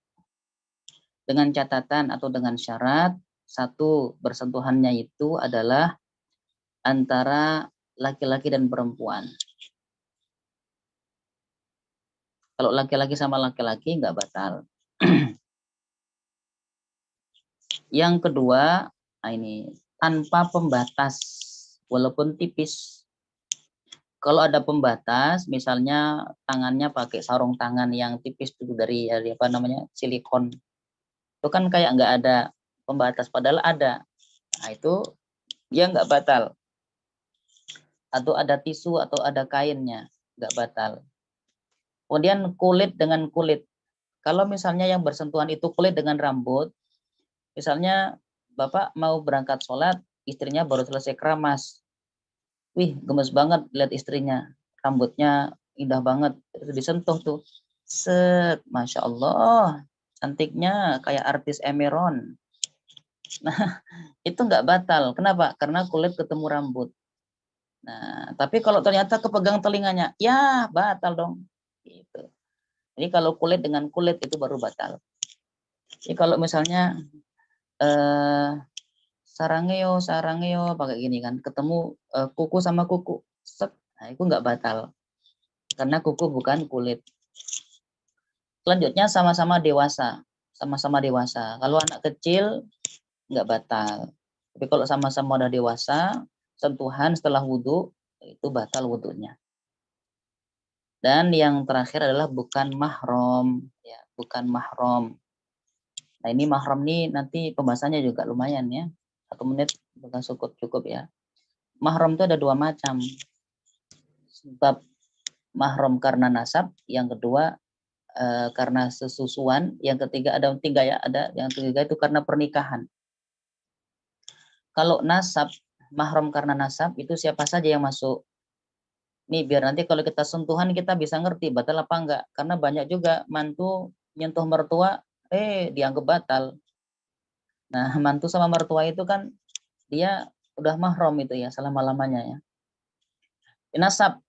dengan catatan atau dengan syarat. Satu, bersentuhannya itu adalah antara laki-laki dan perempuan. Kalau laki-laki sama laki-laki nggak batal. Yang kedua, ini tanpa pembatas, walaupun tipis. Kalau ada pembatas, misalnya tangannya pakai sarung tangan yang tipis itu dari apa namanya silikon, itu kan kayak nggak ada pembatas, padahal ada. Nah itu dia nggak batal. Atau ada tisu atau ada kainnya, nggak batal. Kemudian kulit dengan kulit. Kalau misalnya yang bersentuhan itu kulit dengan rambut, misalnya Bapak mau berangkat sholat, istrinya baru selesai keramas. Wih, gemes banget lihat istrinya. Rambutnya indah banget. Itu disentuh tuh. Set, Masya Allah. Cantiknya kayak artis Emeron. Nah, itu nggak batal. Kenapa? Karena kulit ketemu rambut. Nah, tapi kalau ternyata kepegang telinganya, ya batal dong. Gitu. Jadi kalau kulit dengan kulit itu baru batal. Jadi kalau misalnya sarangeo pakai gini kan, ketemu kuku sama kuku, set, nah itu nggak batal karena kuku bukan kulit. Selanjutnya sama-sama dewasa, Kalau anak kecil nggak batal, tapi kalau sama-sama udah dewasa, sentuhan setelah wudhu itu batal wudhunya. Dan yang terakhir adalah bukan mahram, ya, bukan mahram. Nah ini mahram nih nanti pembahasannya juga lumayan ya, 1 menit bukan cukup ya. Mahram itu ada 2 macam. Sebab mahram karena nasab, yang kedua karena sesusuan, yang ketiga ada 3 ya, ada yang ketiga itu karena pernikahan. Kalau nasab, mahram karena nasab itu siapa saja yang masuk. Nih biar nanti kalau kita sentuhan kita bisa ngerti batal apa enggak, karena banyak juga mantu nyentuh mertua dianggap batal. Nah mantu sama mertua itu kan dia udah mahram itu ya selama-lamanya ya. Nasab,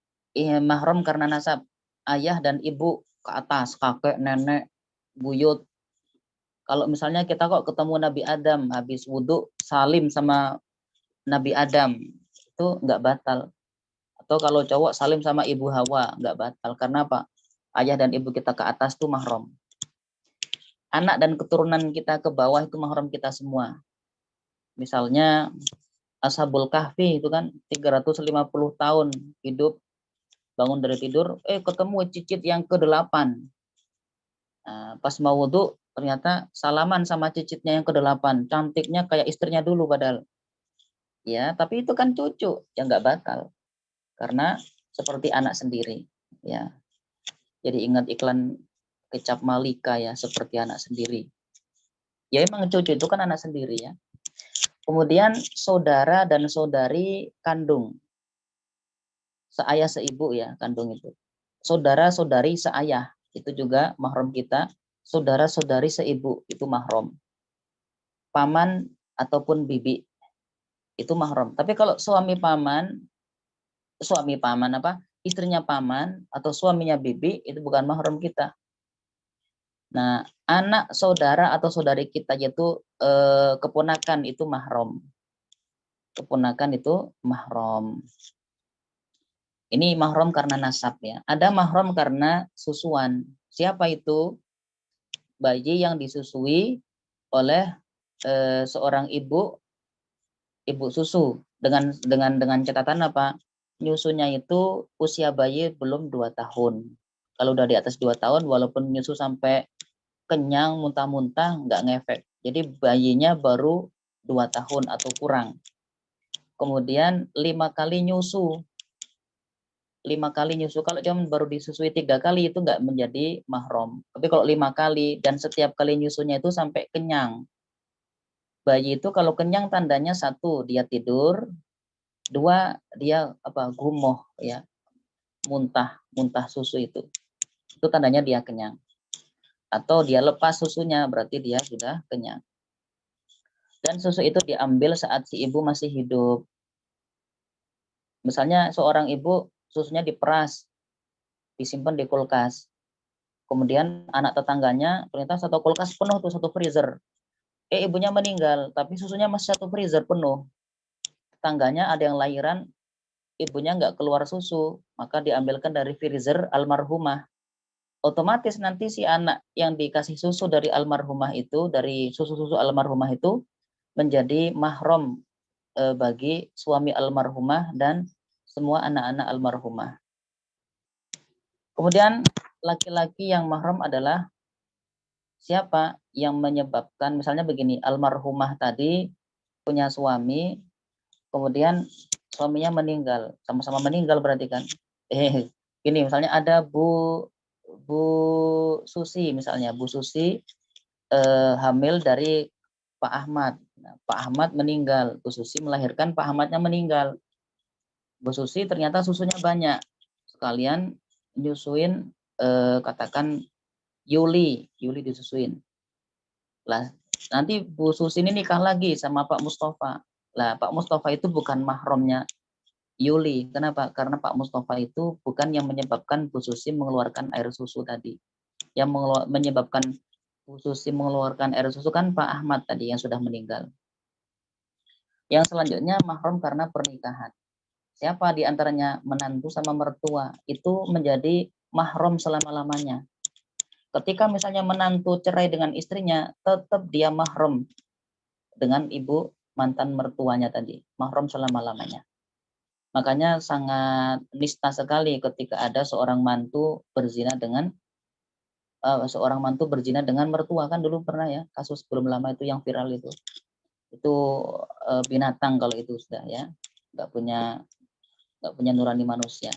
mahram karena nasab, ayah dan ibu ke atas, kakek, nenek, buyut. Kalau misalnya kita kok ketemu Nabi Adam habis wudhu salim sama Nabi Adam, itu nggak batal. Atau kalau cowok salim sama ibu Hawa, nggak batal. Karena apa? Ayah dan ibu kita ke atas itu mahram. Anak dan keturunan kita ke bawah itu mahram kita semua. Misalnya Ashabul Kahfi itu kan 350 tahun hidup, bangun dari tidur, ketemu cicit yang ke-8. Nah, pas mau wudhu ternyata salaman sama cicitnya yang ke-8, cantiknya kayak istrinya dulu padahal. Ya, tapi itu kan cucu, ya nggak batal. Karena seperti anak sendiri. Ya, jadi ingat iklan kecap Malika ya, seperti anak sendiri. Ya emang cucu itu kan anak sendiri ya. Kemudian saudara dan saudari kandung. Seayah seibu ya kandung itu. Saudara saudari seayah itu juga mahram kita. Saudara saudari seibu itu mahram. Paman ataupun bibi itu mahram. Tapi kalau suami paman apa? Istrinya paman atau suaminya bibi itu bukan mahram kita. Nah, anak saudara atau saudari kita yaitu keponakan itu mahram. Keponakan itu mahram. Ini mahram karena nasab ya. Ada mahram karena susuan. Siapa itu? Bayi yang disusui oleh seorang ibu susu dengan catatan apa? Nyusunya itu usia bayi belum 2 tahun. Kalau udah di atas 2 tahun walaupun nyusu sampai kenyang muntah-muntah nggak ngefek. Jadi bayinya baru 2 tahun atau kurang. Kemudian 5 kali nyusu. 5 kali nyusu, kalau cuma baru disusui 3 kali itu nggak menjadi mahram. Tapi kalau 5 kali dan setiap kali nyusunya itu sampai kenyang. Bayi itu kalau kenyang tandanya 1 dia tidur, 2 dia gumoh ya, muntah susu itu tandanya dia kenyang. Atau dia lepas susunya berarti dia sudah kenyang. Dan susu itu diambil saat si ibu masih hidup. Misalnya seorang ibu susunya diperas, disimpan di kulkas. Kemudian anak tetangganya ternyata satu kulkas penuh tuh, satu freezer. Ibunya meninggal, tapi susunya masih satu freezer penuh. Tetangganya ada yang lahiran, ibunya nggak keluar susu, maka diambilkan dari freezer almarhumah. Otomatis nanti si anak yang dikasih susu dari almarhumah itu, dari susu-susu almarhumah itu, menjadi mahram bagi suami almarhumah dan semua anak-anak almarhumah. Kemudian laki-laki yang mahram adalah siapa yang menyebabkan, misalnya begini, almarhumah tadi punya suami, kemudian suaminya meninggal, sama-sama meninggal berarti kan. Gini, misalnya ada Bu Susi misalnya, Bu Susi hamil dari Pak Ahmad. Nah, Pak Ahmad meninggal, Bu Susi melahirkan, Pak Ahmadnya meninggal. Bu Susi ternyata susunya banyak, sekalian nyusuin katakan Yuli disusuin. Lah, nanti Bu Susi ini nikah lagi sama Pak Mustafa. Lah, Pak Mustafa itu bukan mahramnya Yuli. Kenapa? Karena Pak Mustafa itu bukan yang menyebabkan Bu Susi mengeluarkan air susu tadi. Yang menyebabkan Bu Susi mengeluarkan air susu kan Pak Ahmad tadi yang sudah meninggal. Yang selanjutnya mahram karena pernikahan. Siapa di antaranya menantu sama mertua itu menjadi mahram selama-lamanya. Ketika misalnya menantu cerai dengan istrinya, tetap dia mahram dengan ibu mantan mertuanya tadi, mahram selama-lamanya. Makanya sangat nista sekali ketika ada seorang mantu berzina dengan mertua, kan dulu pernah ya kasus belum lama itu yang viral itu binatang kalau itu sudah ya, nggak punya nurani manusia.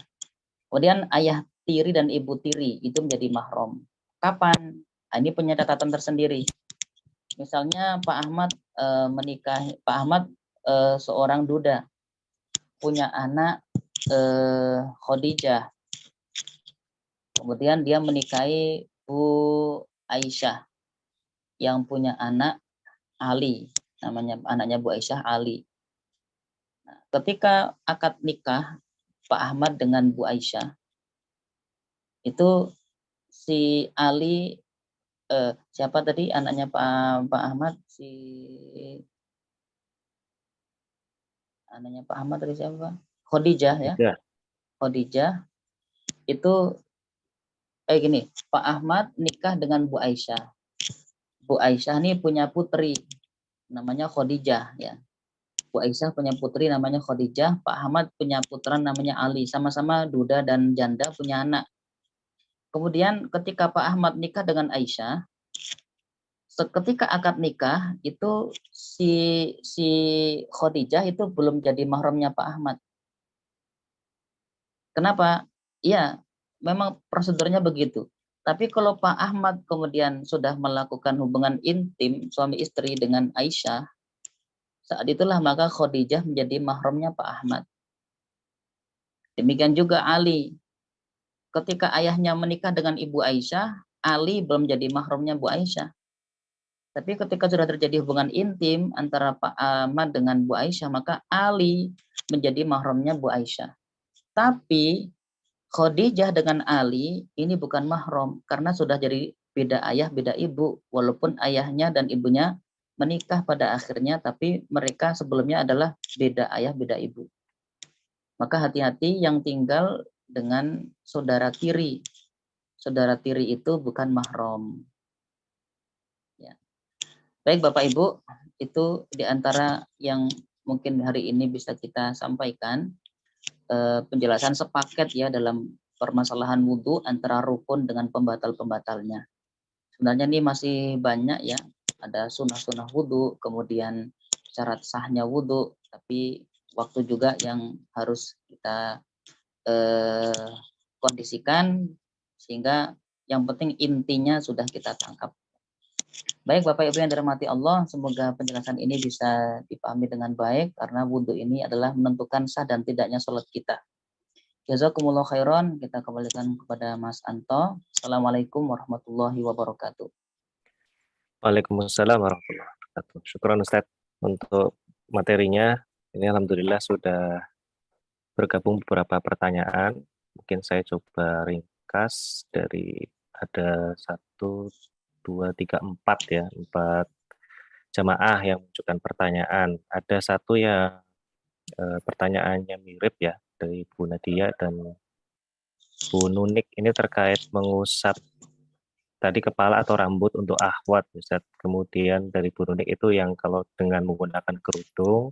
Kemudian ayah tiri dan ibu tiri itu menjadi mahram. Kapan? Nah, ini punya catatan tersendiri. Misalnya Pak Ahmad menikahi, Pak Ahmad seorang duda, punya anak Khadijah. Kemudian dia menikahi Bu Aisyah yang punya anak Ali, namanya anaknya Bu Aisyah Ali. ketika akad nikah Pak Ahmad dengan Bu Aisyah, itu si Ali, siapa tadi anaknya Pak Ahmad, si anaknya Pak Ahmad tadi siapa? Khadijah ya. Iya. Khadijah itu gini, Pak Ahmad nikah dengan Bu Aisyah. Bu Aisyah ini punya putri namanya Khadijah ya. Bu Aisyah punya putri namanya Khadijah, Pak Ahmad punya putra namanya Ali, sama-sama duda dan janda punya anak. Kemudian ketika Pak Ahmad nikah dengan Aisyah, ketika akad nikah itu si Khadijah itu belum jadi mahramnya Pak Ahmad. Kenapa? Iya, memang prosedurnya begitu. Tapi kalau Pak Ahmad kemudian sudah melakukan hubungan intim suami istri dengan Aisyah, saat itulah maka Khadijah menjadi mahramnya Pak Ahmad. Demikian juga Ali. Ketika ayahnya menikah dengan Ibu Aisyah, Ali belum jadi mahramnya Bu Aisyah. Tapi ketika sudah terjadi hubungan intim antara Pak Ahmad dengan Bu Aisyah, maka Ali menjadi mahramnya Bu Aisyah. Tapi Khadijah dengan Ali ini bukan mahram karena sudah jadi beda ayah, beda ibu. Walaupun ayahnya dan ibunya menikah pada akhirnya, tapi mereka sebelumnya adalah beda ayah, beda ibu. Maka hati-hati yang tinggal dengan saudara tiri. Saudara tiri itu bukan mahram. Ya. Baik Bapak Ibu, itu diantara yang mungkin hari ini bisa kita sampaikan. Penjelasan sepaket ya dalam permasalahan wudhu antara rukun dengan pembatal-pembatalnya. Sebenarnya ini masih banyak ya, ada sunnah-sunnah wudhu, kemudian syarat sahnya wudhu, tapi waktu juga yang harus kita kondisikan sehingga yang penting intinya sudah kita tangkap. Baik Bapak Ibu yang dirahmati Allah, semoga penjelasan ini bisa dipahami dengan baik karena wudhu ini adalah menentukan sah dan tidaknya sholat kita. Jazakumullah khairan, kita kembalikan kepada Mas Anto. Assalamualaikum warahmatullahi wabarakatuh. Waalaikumsalam warahmatullahi wabarakatuh. Syukran Ustadz untuk materinya. Ini alhamdulillah sudah bergabung beberapa pertanyaan. Mungkin saya coba ringkas dari ada 1, 2, 3, 4 ya, 4 jamaah yang menunjukkan pertanyaan. Ada satu yang pertanyaannya mirip ya dari Bu Nadia dan Bu Nunik, ini terkait mengusap tadi kepala atau rambut untuk akhwat, Ustaz. Kemudian dari Bu Nunik itu yang kalau dengan menggunakan kerudung,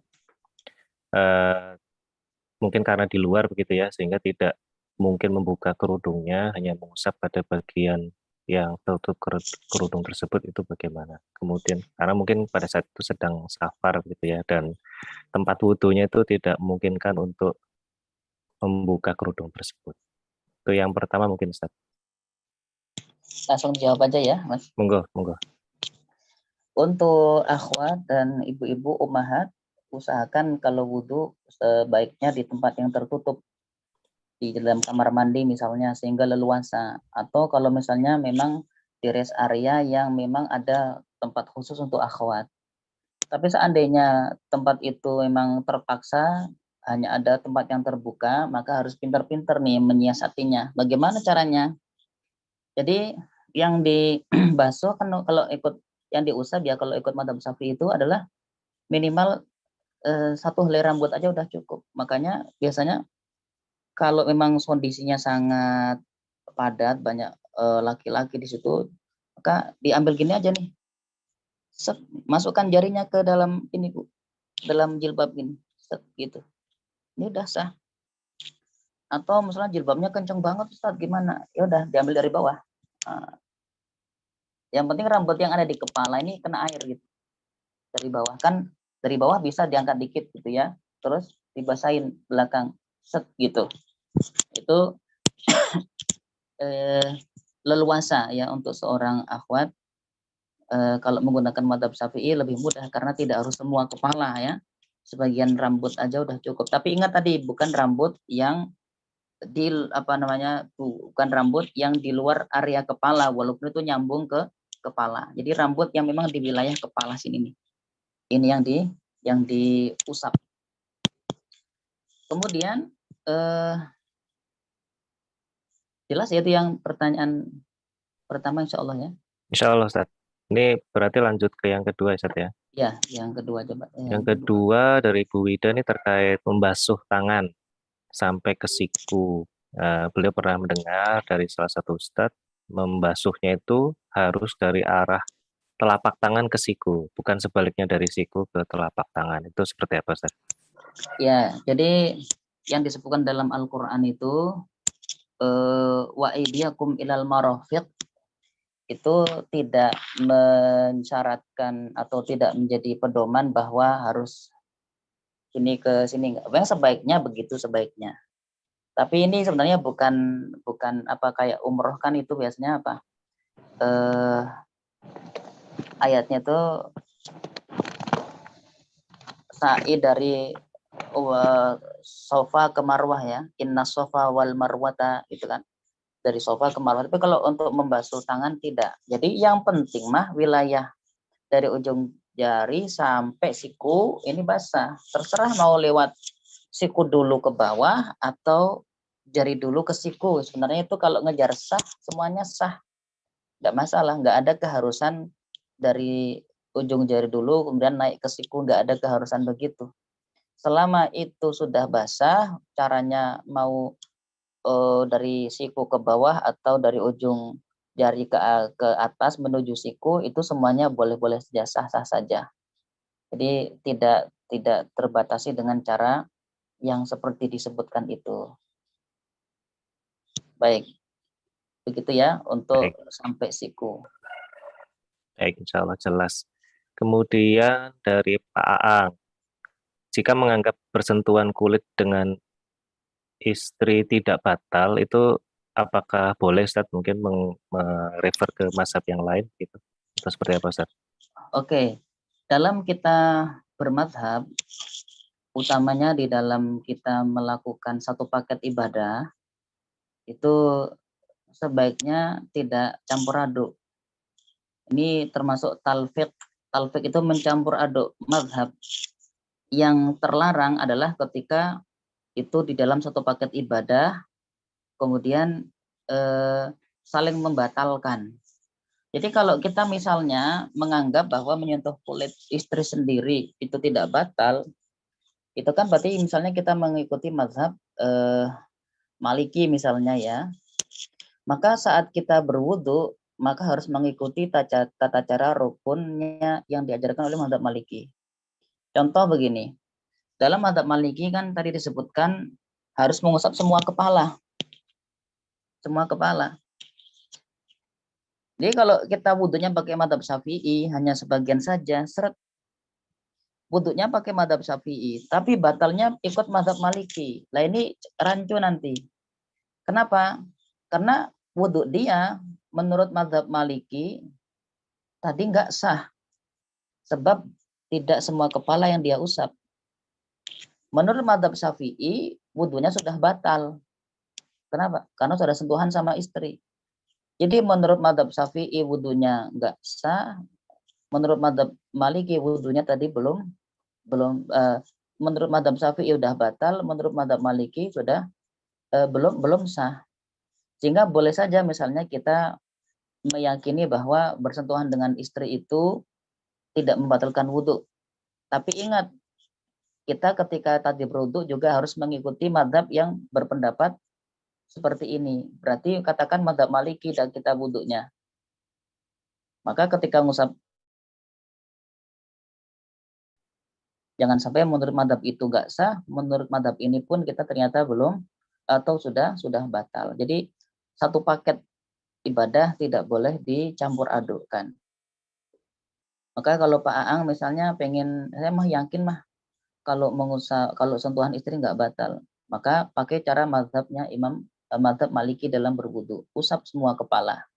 mungkin karena di luar begitu ya, sehingga tidak mungkin membuka kerudungnya, hanya mengusap pada bagian yang tertutup kerudung tersebut, itu bagaimana? Kemudian karena mungkin pada saat itu sedang safar gitu ya, dan tempat wudhunya itu tidak memungkinkan untuk membuka kerudung tersebut. Itu yang pertama mungkin Ustaz. Langsung dijawab aja ya Mas. Monggo, monggo. Untuk akhwat dan ibu-ibu ummahat, usahakan kalau wudhu sebaiknya di tempat yang tertutup, di dalam kamar mandi misalnya, sehingga leluasa. Atau kalau misalnya memang di rest area yang memang ada tempat khusus untuk akhwat. Tapi seandainya tempat itu memang terpaksa hanya ada tempat yang terbuka, maka harus pintar-pintar nih menyiasatinya. Bagaimana caranya? Jadi yang dibasuh kan kalau ikut yang diusap ya, kalau ikut madzhab Syafi'i itu adalah minimal 1 helai rambut aja udah cukup. Makanya biasanya kalau memang kondisinya sangat padat, banyak laki-laki di situ, maka diambil gini aja nih. Masukkan jarinya ke dalam ini Bu, dalam jilbab ini. Gitu. Ini udah sah. Atau misalnya jilbabnya kenceng banget Ustaz, gimana? Ya udah diambil dari bawah. Nah, yang penting rambut yang ada di kepala ini kena air gitu. Dari bawah kan, dari bawah bisa diangkat dikit gitu ya. Terus dibasahin belakang. Set gitu. Itu leluasa ya untuk seorang akhwat. Kalau menggunakan madzhab Syafi'i lebih mudah karena tidak harus semua kepala ya. Sebagian rambut aja udah cukup. Tapi ingat tadi bukan rambut yang di bukan rambut yang di luar area kepala walaupun itu nyambung ke kepala. Jadi rambut yang memang di wilayah kepala sini nih. Ini yang diusap. Kemudian jelas ya, itu yang pertanyaan pertama insya Allah ya. Insya Allah, Ustaz. Ini berarti lanjut ke yang kedua, Ustaz ya. Ya, yang kedua coba. Yang kedua dari Bu Wida ini terkait membasuh tangan sampai ke siku. Beliau pernah mendengar dari salah satu ustadz, membasuhnya itu harus dari arah telapak tangan ke siku, bukan sebaliknya dari siku ke telapak tangan. Itu seperti apa, Ustaz? Ya, jadi yang disebutkan dalam Al-Quran itu wa aydiyakum ilal marafiq itu tidak mensyaratkan atau tidak menjadi pedoman bahwa harus ini ke sini. Yang sebaiknya begitu sebaiknya. Tapi ini sebenarnya bukan apa kayak umroh kan, itu biasanya apa? Ayatnya tuh sa'i dari sofa ke marwah ya. Inna sofa wal marwata gitu kan. Dari sofa ke marwah. Tapi kalau untuk membasuh tangan tidak. Jadi yang penting mah wilayah dari ujung jari sampai siku ini basah. Terserah mau lewat siku dulu ke bawah atau jari dulu ke siku. Sebenarnya itu kalau ngejar sah, semuanya sah. Nggak masalah, nggak ada keharusan dari ujung jari dulu kemudian naik ke siku, nggak ada keharusan begitu. Selama itu sudah basah, caranya mau dari siku ke bawah atau dari ujung jari ke atas menuju siku, itu semuanya boleh-boleh saja, sah-sah saja. Jadi tidak terbatasi dengan cara yang seperti disebutkan itu. Baik, begitu ya untuk Baik, sampai siku. baik, insya Allah jelas. Kemudian dari Pak Aang, jika menganggap bersentuhan kulit dengan istri tidak batal, itu apakah boleh, Ustaz, mungkin merefer ke mazhab yang lain gitu? Atau seperti apa, Ustaz? Oke, dalam kita bermadhab, utamanya di dalam kita melakukan satu paket ibadah, itu sebaiknya tidak campur aduk. Ini termasuk talfiq. Talfiq itu mencampur aduk madhab. Yang terlarang adalah ketika itu di dalam satu paket ibadah, kemudian saling membatalkan. Jadi kalau kita misalnya menganggap bahwa menyentuh kulit istri sendiri itu tidak batal, itu kan berarti misalnya kita mengikuti mazhab Maliki misalnya ya. Maka saat kita berwudu, maka harus mengikuti tata cara rukunnya yang diajarkan oleh mazhab Maliki. Contoh begini, dalam mazhab Maliki kan tadi disebutkan harus mengusap semua kepala. Semua kepala. Jadi kalau kita wudhunya pakai mazhab Syafi'i hanya sebagian saja, seret. Wudhunya pakai mazhab Syafi'i, tapi batalnya ikut mazhab Maliki. Lah ini rancu nanti. Kenapa? Karena wudhu dia menurut mazhab Maliki tadi nggak sah. Sebab tidak semua kepala yang dia usap. Menurut mazhab Syafi'i, wudhunya sudah batal. Kenapa? Karena sudah sentuhan sama istri. Jadi menurut mazhab Syafi'i wudhunya nggak sah. Menurut mazhab Maliki wudhunya tadi belum menurut mazhab Syafi'i sudah batal, menurut mazhab Maliki sudah belum sah. Sehingga boleh saja misalnya kita meyakini bahwa bersentuhan dengan istri itu tidak membatalkan wudhu. Tapi ingat, kita ketika tadi berwudhu juga harus mengikuti mazhab yang berpendapat seperti ini. Berarti katakan mazhab Maliki dan kita wudhunya. Maka ketika ngusap, jangan sampai menurut mazhab itu nggak sah, menurut mazhab ini pun kita ternyata belum atau sudah batal. Jadi satu paket ibadah tidak boleh dicampur adukkan. Maka kalau Pak Aang misalnya pengen, saya mah yakin mah kalau sentuhan istri nggak batal, maka pakai cara mazhabnya mazhab Maliki dalam berwudu, usap semua kepala,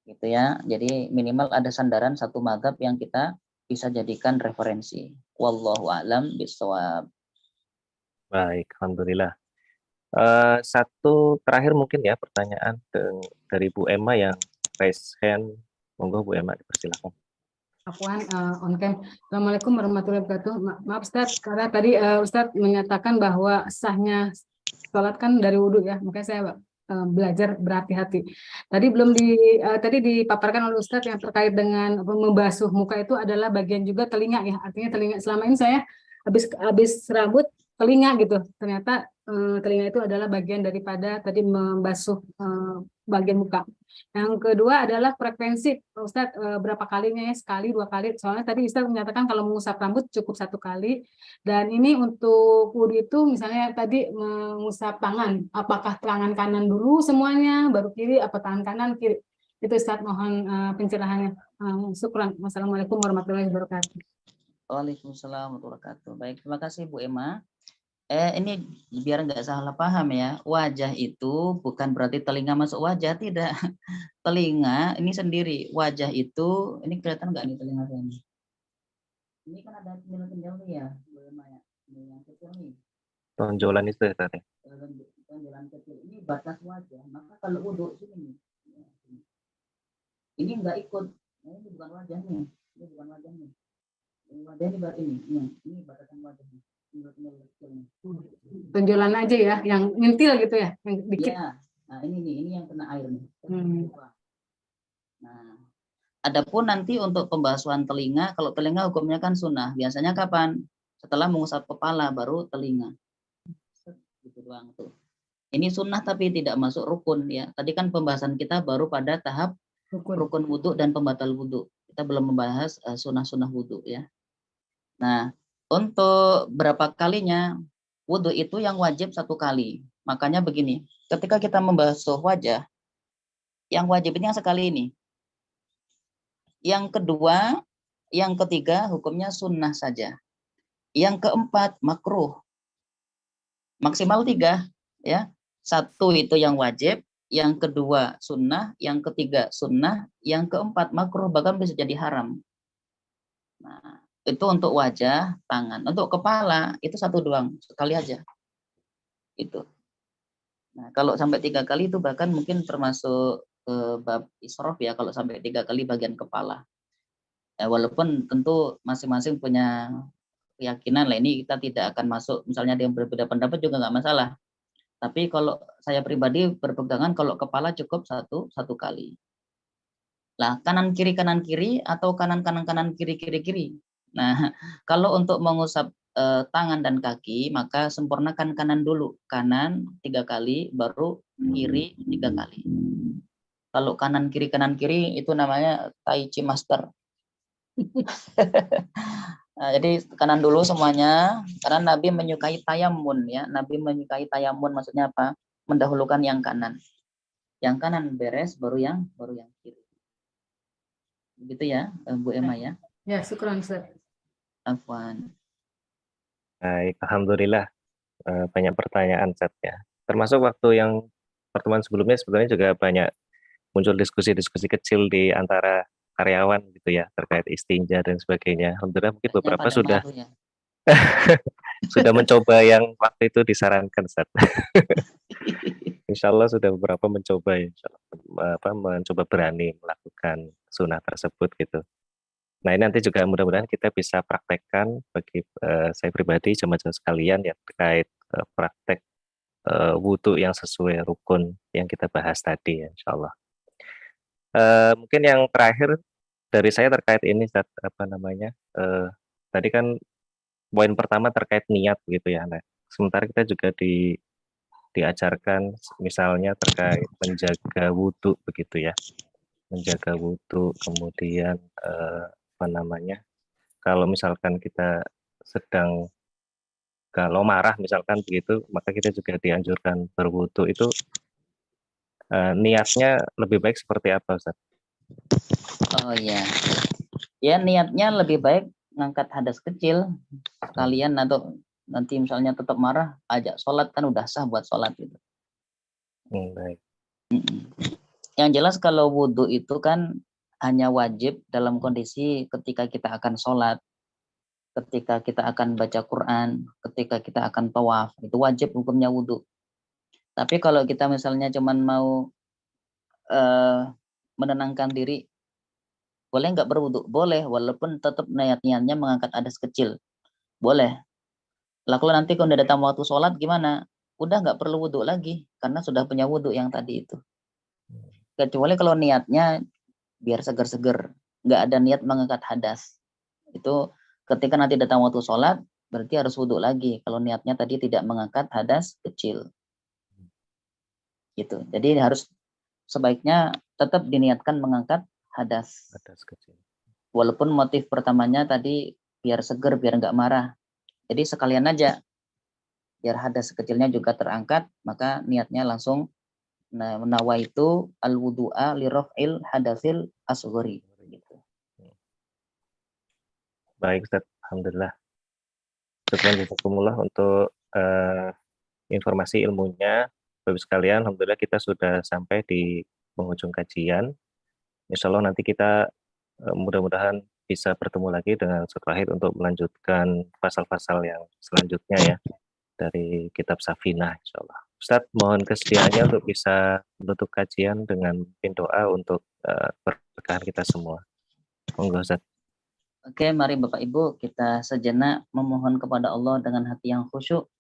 gitu ya. Jadi minimal ada sandaran satu mazhab yang kita bisa jadikan referensi. Wallahu a'lam bishawab. Baik, alhamdulillah. Satu terakhir mungkin ya pertanyaan dari Bu Emma yang raise hand. Monggo Bu Emma, dipersilakan. Afwan, on cam. Assalamualaikum warahmatullahi wabarakatuh. Maaf Ustaz, karena tadi Ustaz menyatakan bahwa sahnya sholat kan dari wudhu ya, makanya saya belajar berhati-hati. Tadi belum tadi dipaparkan oleh Ustaz yang terkait dengan membasuh muka itu adalah bagian juga telinga ya. Artinya telinga, selama ini saya habis rambut telinga gitu. Ternyata telinga itu adalah bagian daripada tadi membasuh bagian muka. Yang kedua adalah frekuensi, Ustadz, berapa kalinya ya, sekali, 2 kali. Soalnya tadi Ustadz menyatakan kalau mengusap rambut cukup 1 kali. Dan ini untuk wudhu itu misalnya tadi mengusap tangan, apakah tangan kanan dulu semuanya, baru kiri, apa tangan kanan, kiri. Itu Ustadz, mohon pencerahannya. Syukran. Wassalamualaikum warahmatullahi wabarakatuh. Waalaikumsalam warahmatullahi wabarakatuh. Baik, terima kasih Bu Emma. Ini biar nggak salah paham ya, wajah itu bukan berarti telinga masuk wajah, tidak. Telinga ini sendiri, wajah itu, ini kelihatan nggak nih telinga saya ini? Ini kan ada kendal-kendal nih ya, Bu Emma ya, ini yang kecil nih. Tonjolan itu ya tadi. Tonjolan kecil ini batas wajah, maka kalau wudhu sini nih, ini nggak ikut, nah, ini bukan wajahnya, ini bukan wajahnya. Wajah ini berarti ini batasan wajahnya. Tonjolan aja ya, yang nyentil gitu ya, yang dikit. Ya, nah ini yang kena air nih. Nah, adapun nanti untuk pembasuhan telinga, kalau telinga hukumnya kan sunnah. Biasanya kapan? Setelah mengusap kepala baru telinga. Gitu doang tuh. Ini sunnah tapi tidak masuk rukun ya. Tadi kan pembahasan kita baru pada tahap rukun wudhu dan pembatal wudhu. Kita belum membahas sunnah-sunnah wudhu ya. Nah, untuk berapa kalinya wudhu itu yang wajib 1 kali. Makanya begini, ketika kita membasuh wajah, yang wajib ini yang sekali ini. Yang kedua, yang ketiga hukumnya sunnah saja. Yang keempat makruh. Maksimal 3 ya. 1 itu yang wajib, yang kedua sunnah, yang ketiga sunnah, yang keempat makruh, bahkan bisa jadi haram. Nah, itu untuk wajah, tangan. Untuk kepala itu 1 doang, sekali aja. Itu. Nah, kalau sampai 3 kali itu bahkan mungkin termasuk bab israf ya, kalau sampai 3 kali bagian kepala. Ya, walaupun tentu masing-masing punya keyakinan lah, ini kita tidak akan masuk, misalnya ada yang berbeda pendapat juga nggak masalah. Tapi kalau saya pribadi berpegangan kalau kepala cukup satu kali. Lah kanan kiri atau kanan kiri. Nah, kalau untuk mengusap tangan dan kaki, maka sempurnakan kanan dulu. Kanan 3 kali, baru kiri 3 kali. Kalau kanan kiri itu namanya Tai Chi Master. Nah, jadi kanan dulu semuanya, karena Nabi menyukai tayamun ya. Nabi menyukai tayamun, maksudnya apa? Mendahulukan yang kanan. Yang kanan beres, baru yang kiri. Begitu ya, Bu Emma ya. Ya, syukran Ustaz. Afwan. Baik, alhamdulillah banyak pertanyaan Ustaz ya. Termasuk waktu yang pertemuan sebelumnya sebenarnya juga banyak muncul diskusi-diskusi kecil di antara karyawan gitu ya terkait istinja dan sebagainya. Alhamdulillah mungkin beberapa sudah ya. sudah mencoba yang waktu itu disarankan Ustaz. Insya Allah sudah beberapa mencoba mencoba berani melakukan sunnah tersebut gitu. Nah ini nanti juga mudah-mudahan kita bisa praktekkan bagi saya pribadi jemaah sekalian yang terkait praktek wudhu yang sesuai rukun yang kita bahas tadi ya, insya Allah. Mungkin yang terakhir dari saya terkait ini tadi kan poin pertama terkait niat gitu ya. Nah, sementara kita juga diajarkan misalnya terkait menjaga wudhu begitu ya, menjaga wudhu, kemudian kalau misalkan kita kalau marah misalkan begitu, maka kita juga dianjurkan berwudhu. Itu niatnya lebih baik seperti apa Ustaz? Oh ya, ya niatnya lebih baik ngangkat hadas kecil kalian, atau nanti misalnya tetap marah, ajak sholat kan udah sah buat sholat gitu. Baik. Yang jelas kalau wudhu itu kan hanya wajib dalam kondisi ketika kita akan sholat, ketika kita akan baca Quran, ketika kita akan tawaf, itu wajib hukumnya wudhu. Tapi kalau kita misalnya cuman mau menenangkan diri, Boleh nggak berwudu? Boleh, walaupun tetap niatnya mengangkat hadas kecil. Boleh. Lah kalau nanti kalau udah datang waktu sholat gimana? Udah nggak perlu wudu lagi, karena sudah punya wudu yang tadi itu. Kecuali kalau niatnya biar seger-seger, nggak ada niat mengangkat hadas. Itu ketika nanti datang waktu sholat, berarti harus wudu lagi. Kalau niatnya tadi tidak mengangkat hadas kecil. Gitu. Jadi harus sebaiknya tetap diniatkan mengangkat hadas. Hadas kecil. Walaupun motif pertamanya tadi biar seger, biar nggak marah. Jadi sekalian aja, biar hadas kecilnya juga terangkat, maka niatnya langsung nawaitu al-wudu'a li raf'il hadasil asghari. Gitu. Baik, Ustaz. Alhamdulillah. Syukran jazakumullah untuk informasi ilmunya. Bapak sekalian, alhamdulillah kita sudah sampai di penghujung kajian. Insya Allah nanti kita mudah-mudahan bisa bertemu lagi dengan Ustaz Wahid untuk melanjutkan pasal-pasal yang selanjutnya ya dari kitab Safinah insya Allah. Ustaz, mohon kesediaannya untuk bisa menutup kajian dengan pimpin doa untuk berkahan kita semua. Monggo Ustaz. Oke, mari Bapak Ibu kita sejenak memohon kepada Allah dengan hati yang khusyuk.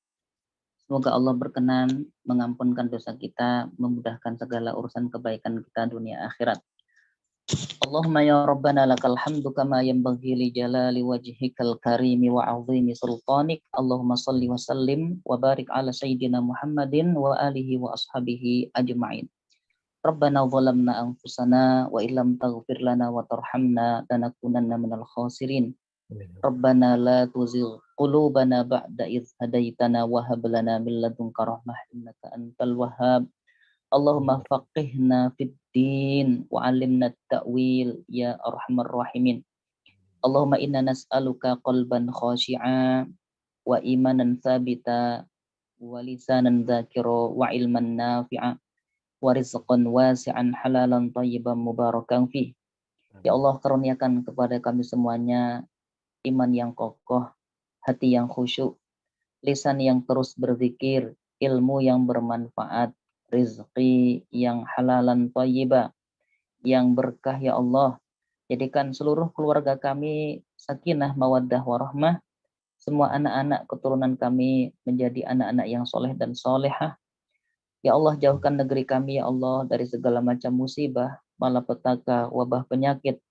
Semoga Allah berkenan mengampunkan dosa kita, memudahkan segala urusan kebaikan kita dunia akhirat. Allahumma ya Rabbana lakal hamdu kama yanbaghi li jalali wajhikal karimi wa 'azimi sultanik. Allahumma salli wa sallim wa barik ala sayyidina Muhammadin wa alihi wa ashabihi ajma'in. Rabbana zalamna anfusana wa illam taghfir lana wa tarhamna lanakunanna minal khasirin. Rabbana la tuzigh qulubana ba'da idh hadaitana wa hab lana min ladunka rahmah innaka antal wahhab. Allahumma faqihna fid din wa 'allimna at-ta'wil ya arhamar rahimin. Allahumma inna nas'aluka qalban khashi'a wa imanan thabita wa lisanan dzakira wa ilman nafi'a wa rizqan wasi'an halalan thayyiban mubarakan fih. Ya Allah, karuniakan kepada kami semuanya iman yang kokoh, hati yang khusyuk, lisan yang terus berzikir, ilmu yang bermanfaat, rezeki yang halalan thayyibah, yang berkah ya Allah. Jadikan seluruh keluarga kami sakinah, mawaddah, warahmah. Semua anak-anak keturunan kami menjadi anak-anak yang soleh dan solehah. Ya Allah, jauhkan negeri kami ya Allah dari segala macam musibah, malapetaka, wabah penyakit,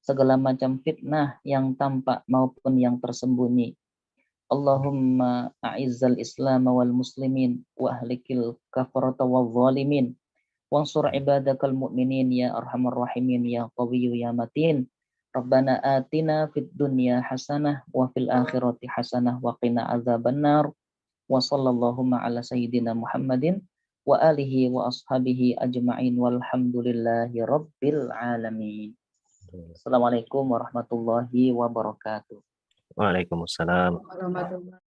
segala macam fitnah yang tampak maupun yang tersembunyi. Allahumma a'izzal islam wal muslimin wa ahlikil kafarata wal zalimin wansur ibadakal mu'minin ya arhamar rahimin ya qawiyyu ya matin. Rabbana atina fid dunya hasanah wa fil akhirati hasanah wa qina azabannar. Wa sallallahu ala sayyidina Muhammadin wa alihi wa ashabihi ajma'in walhamdulillahi rabbil alamin. Assalamualaikum warahmatullahi wabarakatuh. Waalaikumsalam. Warahmatullahi